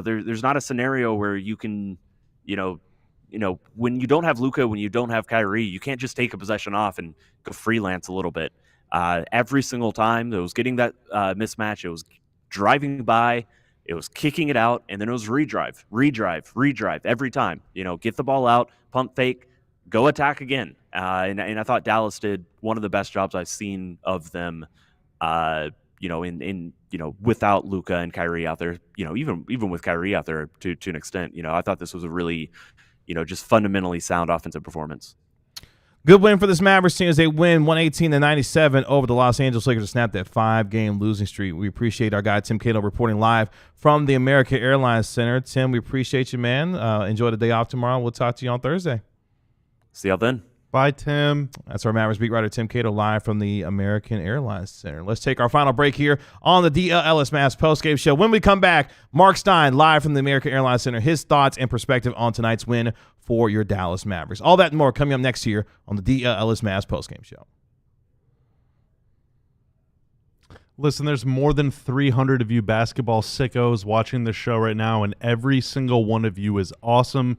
There's not a scenario where you can, when you don't have Luka, when you don't have Kyrie, you can't just take a possession off and go freelance a little bit. Every single time it was getting that mismatch, it was driving by, it was kicking it out, and then it was redrive every time. Get the ball out, pump fake, go attack again. And I thought Dallas did one of the best jobs I've seen of them. without Luka and Kyrie out there, even with Kyrie out there to an extent, I thought this was a really, just fundamentally sound offensive performance. Good win for this Mavericks team as they win 118-97 over the Los Angeles Lakers to snap that 5-game losing streak. We appreciate our guy Tim Cato reporting live from the American Airlines Center. Tim, we appreciate you, man. Enjoy the day off tomorrow. We'll talk to you on Thursday. See y'all then. Bye, Tim. That's our Mavericks beat writer Tim Cato live from the American Airlines Center. Let's take our final break here on the DLLS Mavs postgame show. When we come back, Marc Stein live from the American Airlines Center, his thoughts and perspective on tonight's win for your Dallas Mavericks. All that and more coming up next here on the DLLS Mavs postgame show. Listen, there's more than 300 of you basketball sickos watching the show right now, and every single one of you is awesome.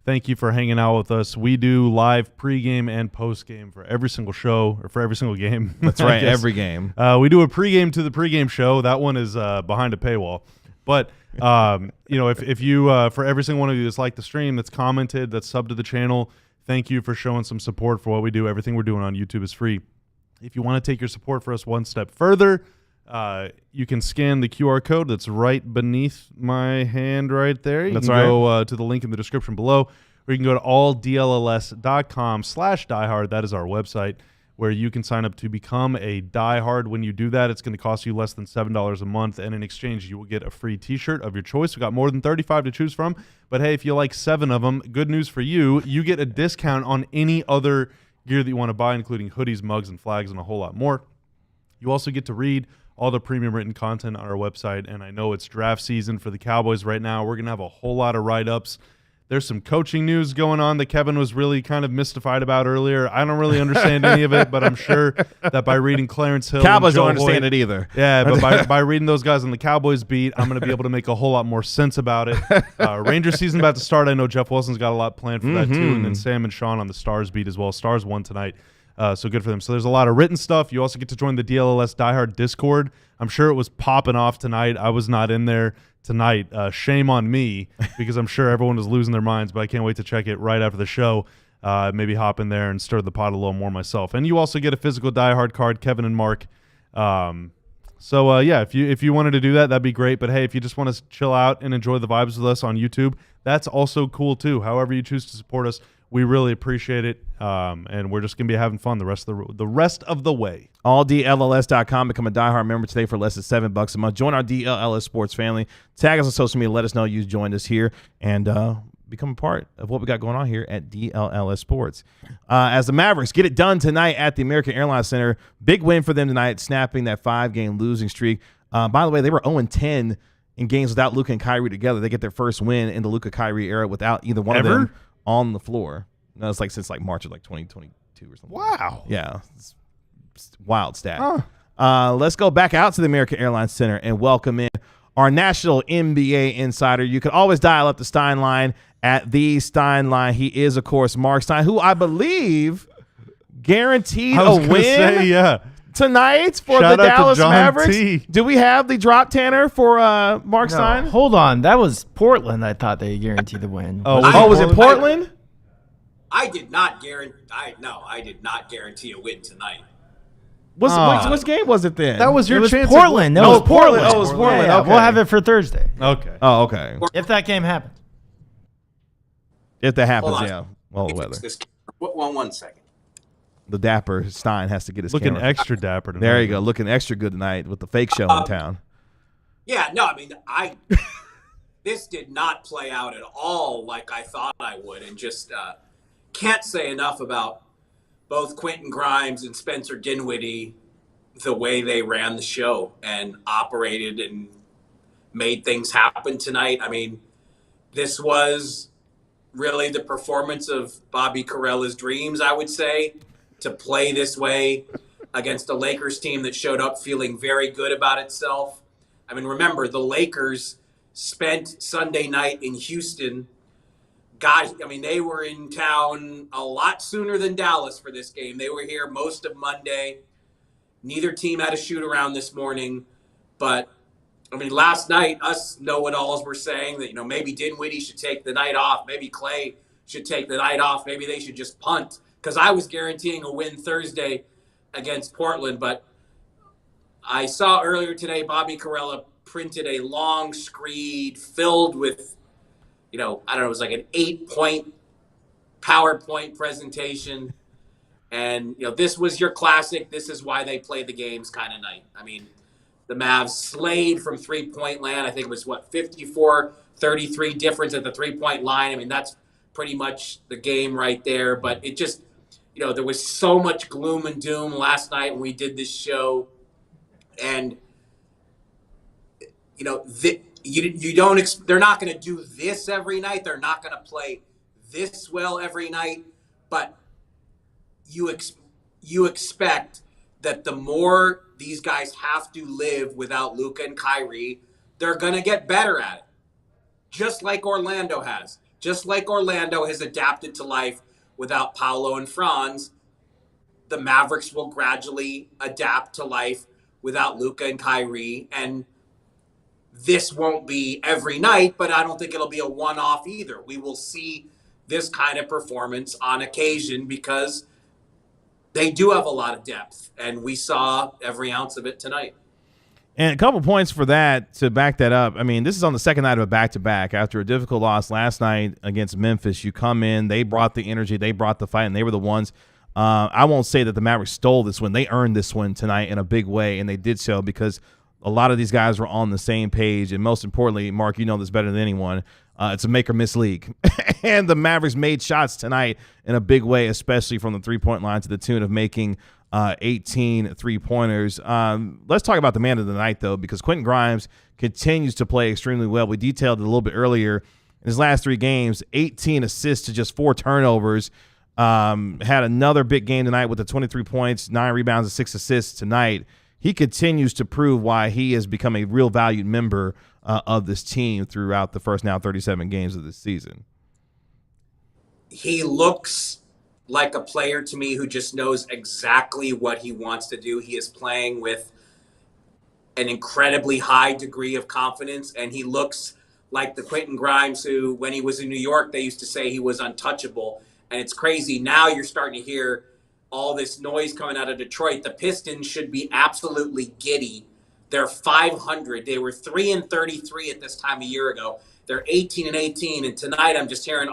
Thank you for hanging out with us. We do live pregame and postgame for every single show, or for every single game. That's right, every game. We do a pregame to the pregame show. That one is behind a paywall. But, if you, for every single one of you that's liked the stream, that's commented, that's subbed to the channel, thank you for showing some support for what we do. Everything we're doing on YouTube is free. If you want to take your support for us one step further, you can scan the QR code that's right beneath my hand right there. You can go to the link in the description below, or you can go to alldlls.com/diehard. That is our website where you can sign up to become a diehard. When you do that, it's going to cost you less than $7 a month, and in exchange, you will get a free t-shirt of your choice. We've got more than 35 to choose from, but hey, if you like 7 of them, good news for you. You get a discount on any other gear that you want to buy, including hoodies, mugs, and flags, and a whole lot more. You also get to read all the premium written content on our website, and I know it's draft season for the Cowboys right now. We're going to have a whole lot of write-ups. There's some coaching news going on that Kevin was really kind of mystified about earlier. I don't really understand any of it, but I'm sure that by reading Clarence Hill, Cowboys don't understand it either. Yeah, but by reading those guys on the Cowboys beat, I'm going to be able to make a whole lot more sense about it. Ranger season about to start. I know Jeff Wilson's got a lot planned for that too, and then Sam and Sean on the Stars beat as well. Stars won tonight. So good for them. So there's a lot of written stuff. You also get to join the DLLS Diehard Discord. I'm sure it was popping off tonight. I was not in there tonight. Shame on me, because I'm sure everyone was losing their minds, but I can't wait to check it right after the show. Maybe hop in there and stir the pot a little more myself. And you also get a physical Diehard card, Kevin and Mark. If you wanted to do that, that'd be great. But hey, if you just want to chill out and enjoy the vibes with us on YouTube, that's also cool too. However you choose to support us, we really appreciate it, and we're just going to be having fun the rest of the way. AllDLLS.com. Become a diehard member today for less than $7 a month. Join our DLLS Sports family. Tag us on social media. Let us know you joined us here, and become a part of what we got going on here at DLLS Sports. As the Mavericks get it done tonight at the American Airlines Center, big win for them tonight, snapping that 5-game losing streak. By the way, they were 0-10 in games without Luka and Kyrie together. They get their first win in the Luka-Kyrie era without either one of them on the floor. No, it's like since like March of like 2022 or something. Wow. Yeah. It's wild stat. Let's go back out to the American Airlines Center and welcome in our national NBA insider. You can always dial up the Stein line at the Stein line. He is, of course, Marc Stein, who I believe guaranteed a win tonight for the Dallas Mavericks. Do we have the drop, Tanner, for Marc Stein? Hold on. That was Portland. I thought they guaranteed the win. Was it Portland? I did not guarantee. I did not guarantee a win tonight. What game was it then? That was your chance. Portland. It was Portland. Oh, it was Portland. Yeah, okay. We'll have it for Thursday. Okay. Oh, okay. If that game happens. If that happens, yeah. Well, the weather. One second. The dapper Stein has to get his looking camera. Extra dapper tonight. There you go. Looking extra good tonight with the fake show in town. Yeah, no, I mean, this did not play out at all like I thought I would, and just can't say enough about both Quentin Grimes and Spencer Dinwiddie, the way they ran the show and operated and made things happen tonight. I mean, this was really the performance of Bobby Carella's dreams, I would say, to play this way against a Lakers team that showed up feeling very good about itself. I mean, remember, the Lakers spent Sunday night in Houston. They were in town a lot sooner than Dallas for this game. They were here most of Monday. Neither team had a shoot-around this morning. But, I mean, last night, us know-it-alls were saying that, maybe Dinwiddie should take the night off. Maybe Klay should take the night off. Maybe they should just punt. Because I was guaranteeing a win Thursday against Portland. But I saw earlier today Bobby Carella printed a long screed filled with, I don't know, it was like an 8-point PowerPoint presentation. And, this was your classic, this is why they play the games kind of night. I mean, the Mavs slayed from three-point land. I think it was, 54-33 difference at the three-point line. I mean, that's pretty much the game right there. But it just, there was so much gloom and doom last night when we did this show. And, they're not going to do this every night. They're not going to play this well every night. But you expect that the more these guys have to live without Luka and Kyrie, they're going to get better at it. Just like Orlando has. Just like Orlando has adapted to life without Paolo and Franz, the Mavericks will gradually adapt to life without Luka and Kyrie. And this won't be every night, but I don't think it'll be a one-off either. We will see this kind of performance on occasion because they do have a lot of depth, and we saw every ounce of it tonight. And a couple points for that to back that up. I mean, this is on the second night of a back-to-back. After a difficult loss last night against Memphis, you come in, they brought the energy, they brought the fight, and they were the ones. I won't say that the Mavericks stole this win. They earned this win tonight in a big way, and they did so because a lot of these guys were on the same page. And most importantly, Mark, you know this better than anyone, it's a make-or-miss league. And the Mavericks made shots tonight in a big way, especially from the three-point line to the tune of making 18 three-pointers. Let's talk about the man of the night, though, because Quentin Grimes continues to play extremely well. We detailed it a little bit earlier. In his last 3 games, 18 assists to just 4 turnovers. Had another big game tonight with the 23 points, 9 rebounds, and 6 assists tonight. He continues to prove why he has become a real valued member of this team throughout the first now 37 games of this season. He looks like a player to me who just knows exactly what he wants to do. He is playing with an incredibly high degree of confidence, and he looks like the Quentin Grimes who, when he was in New York, they used to say he was untouchable. And it's crazy. Now you're starting to hear all this noise coming out of Detroit. The Pistons should be absolutely giddy. They're 500. They were 3-33 at this time a year ago. They're 18-18. And tonight I'm just seeing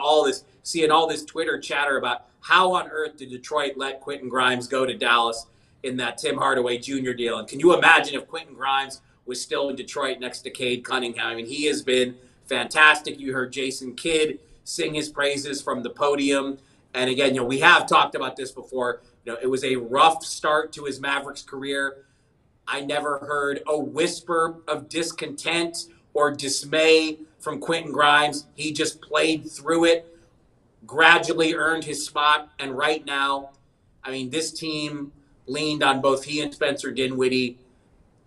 all this Twitter chatter about how on earth did Detroit let Quentin Grimes go to Dallas in that Tim Hardaway Jr. deal? And can you imagine if Quentin Grimes was still in Detroit next to Cade Cunningham? I mean, he has been fantastic. You heard Jason Kidd sing his praises from the podium. And again, we have talked about this before. It was a rough start to his Mavericks career. I never heard a whisper of discontent or dismay from Quentin Grimes. He just played through it, gradually earned his spot. And right now, I mean, this team leaned on both he and Spencer Dinwiddie,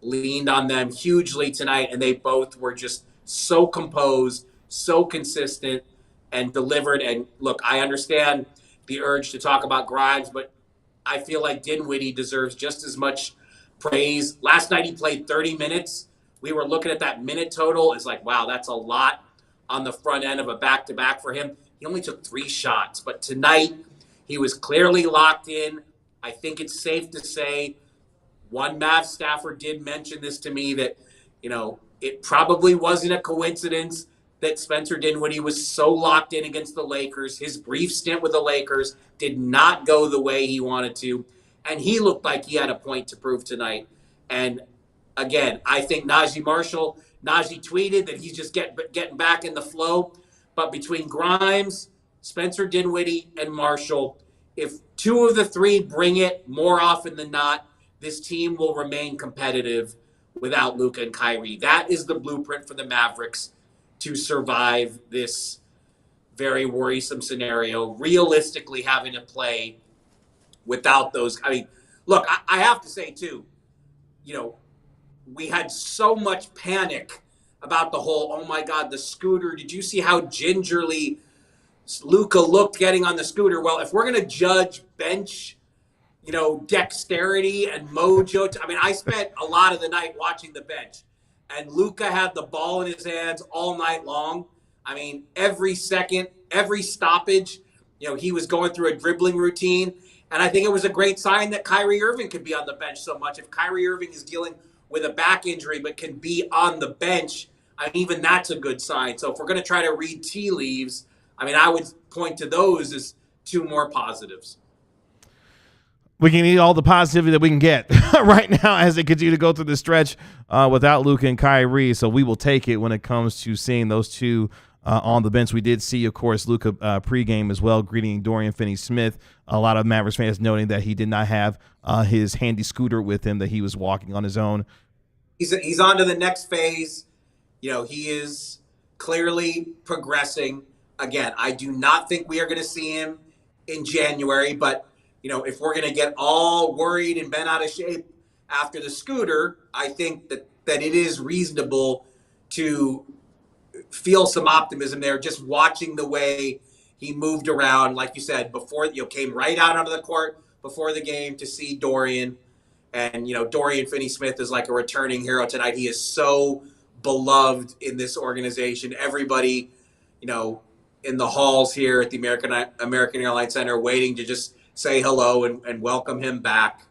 leaned on them hugely tonight. And they both were just so composed, so consistent, and delivered. And look, I understand the urge to talk about Grimes, but I feel like Dinwiddie deserves just as much praise. Last night he played 30 minutes. We were looking at that minute total. It's like, wow, that's a lot on the front end of a back-to-back for him. He only took 3 shots, but tonight he was clearly locked in. I think it's safe to say one Mavs staffer did mention this to me that, it probably wasn't a coincidence that Spencer Dinwiddie was so locked in against the Lakers. His brief stint with the Lakers did not go the way he wanted to, and he looked like he had a point to prove tonight. And again, I think Najee tweeted that he's just getting back in the flow. But between Grimes, Spencer Dinwiddie, and Marshall, if 2 of the 3 bring it more often than not, this team will remain competitive without Luka and Kyrie. That is the blueprint for the Mavericks to survive this very worrisome scenario, realistically having to play without those. I mean, look, I have to say, too, we had so much panic about the whole, oh, my God, the scooter. Did you see how gingerly Luka looked getting on the scooter? Well, if we're going to judge bench, dexterity and mojo, I spent a lot of the night watching the bench. And Luka had the ball in his hands all night long. I mean, every second, every stoppage, he was going through a dribbling routine. And I think it was a great sign that Kyrie Irving could be on the bench so much. If Kyrie Irving is dealing with a back injury but can be on the bench, I mean, even that's a good sign. So if we're going to try to read tea leaves, I mean, I would point to those as two more positives. We can eat all the positivity that we can get right now as they continue to go through the stretch without Luka and Kyrie. So we will take it when it comes to seeing those two on the bench. We did see, of course, Luka pregame as well, greeting Dorian Finney-Smith. A lot of Mavericks fans noting that he did not have his handy scooter with him, that he was walking on his own. He's on to the next phase. You know, he is clearly progressing. Again, I do not think we are going to see him in January, but you know, if we're going to get all worried and bent out of shape after the scooter, I think that it is reasonable to feel some optimism there. Just watching the way he moved around, like you said, before, you know, came right out onto the court before the game to see Dorian. And, you know, Dorian Finney-Smith is like a returning hero tonight. He is so beloved in this organization. Everybody, you know, in the halls here at the American Airlines Center waiting to just say hello and welcome him back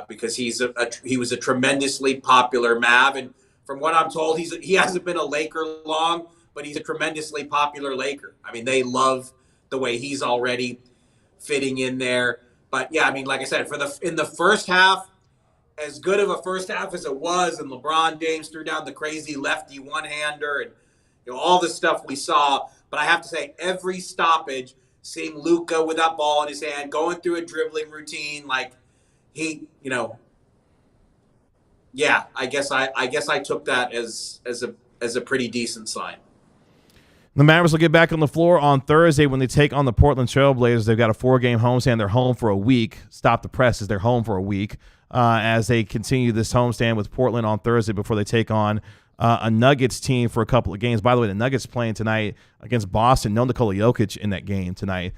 because he was a tremendously popular Mav, and from what I'm told, he hasn't been a Laker long, but he's a tremendously popular Laker. I mean, they love the way he's already fitting in there. But yeah, I mean, like I said, in the first half, as good of a first half as it was, and LeBron James threw down the crazy lefty one-hander and you know all the stuff we saw. But I have to say, every stoppage, seeing Luka with that ball in his hand, going through a dribbling routine, like he, you know, yeah, I guess I took that as a pretty decent sign. The Mavericks will get back on the floor on Thursday when they take on the Portland Trail Blazers. They've got a 4-game homestand. They're home for a week. Stop the presses. They're home for a week as they continue this homestand with Portland on Thursday before they take on a Nuggets team for a couple of games. By the way, the Nuggets playing tonight against Boston. No Nikola Jokic in that game tonight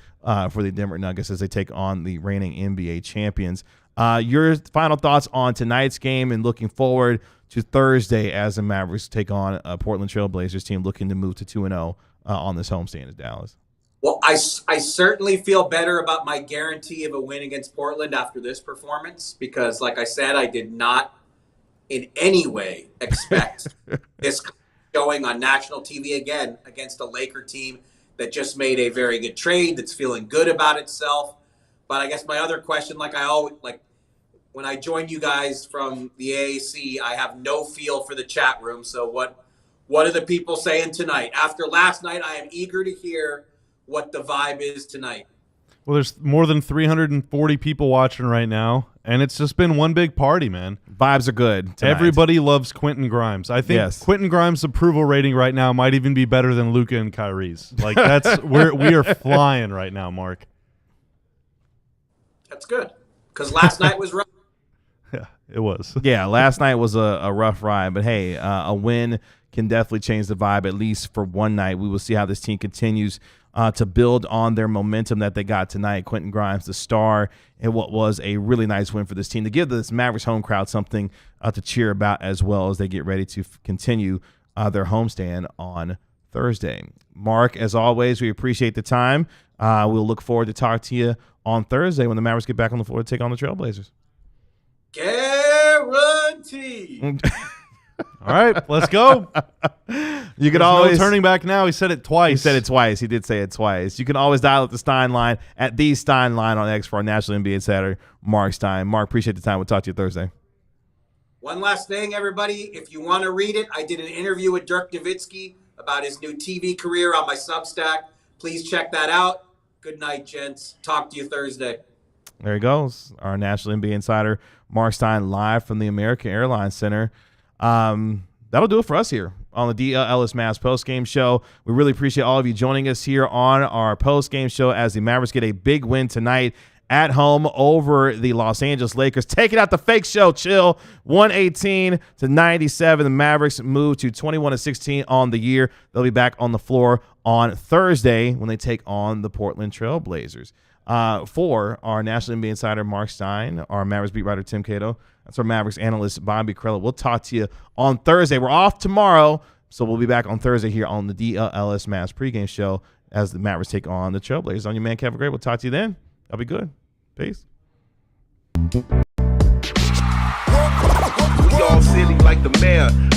for the Denver Nuggets as they take on the reigning NBA champions. Your final thoughts on tonight's game and looking forward to Thursday as the Mavericks take on a Portland Trail Blazers team looking to move to 2-0 on this homestand in Dallas. Well, I certainly feel better about my guarantee of a win against Portland after this performance because, like I said, I did not in any way expect this showing on national TV again against a Laker team that just made a very good trade, that's feeling good about itself. But I guess my other question, like I always, like when I join you guys from the AAC, I have no feel for the chat room. So what are the people saying tonight? After last night, I am eager to hear what the vibe is tonight. Well, there's more than 340 people watching right now, and it's just been one big party, man. Vibes are good tonight. Everybody loves Quentin Grimes. I think Quentin Grimes' approval rating right now might even be better than Luka and Kyrie's. Like that's we are flying right now, Mark. That's good because last night was rough. Yeah, it was. Yeah, last night was a rough ride, but hey, a win can definitely change the vibe, at least for one night. We will see how this team continues to build on their momentum that they got tonight. Quentin Grimes, the star, and what was a really nice win for this team to give this Mavericks home crowd something to cheer about as well as they get ready to continue their homestand on Thursday. Mark, as always, we appreciate the time. We'll look forward to talking to you on Thursday when the Mavericks get back on the floor to take on the Trailblazers. Guaranteed. All right, let's go. You can There's always no turning back now. He said it twice. He said it twice. He did say it twice. You can always dial up the Stein line at the Stein line on X for our National NBA Insider, Marc Stein. Mark, appreciate the time. We'll talk to you Thursday. One last thing, everybody. If you want to read it, I did an interview with Dirk Nowitzki about his new TV career on my Substack. Please check that out. Good night, gents. Talk to you Thursday. There he goes. Our National NBA Insider, Marc Stein, live from the American Airlines Center. That'll do it for us here on the DLLS Mavs postgame show. We really appreciate all of you joining us here on our postgame show as the Mavericks get a big win tonight at home over the Los Angeles Lakers. Taking out the fake show, chill, 118-97. The Mavericks move to 21-16 on the year. They'll be back on the floor on Thursday when they take on the Portland Trail Blazers. For our National NBA Insider, Marc Stein, our Mavericks beat writer, Tim Cato, that's our Mavericks analyst, Bobby Krella. We'll talk to you on Thursday. We're off tomorrow, so we'll be back on Thursday here on the DLLS Mavs pregame show as the Mavericks take on the Trailblazers. On your man, Kevin Gray. We'll talk to you then. That'll be good. Peace. We all silly. the mayor.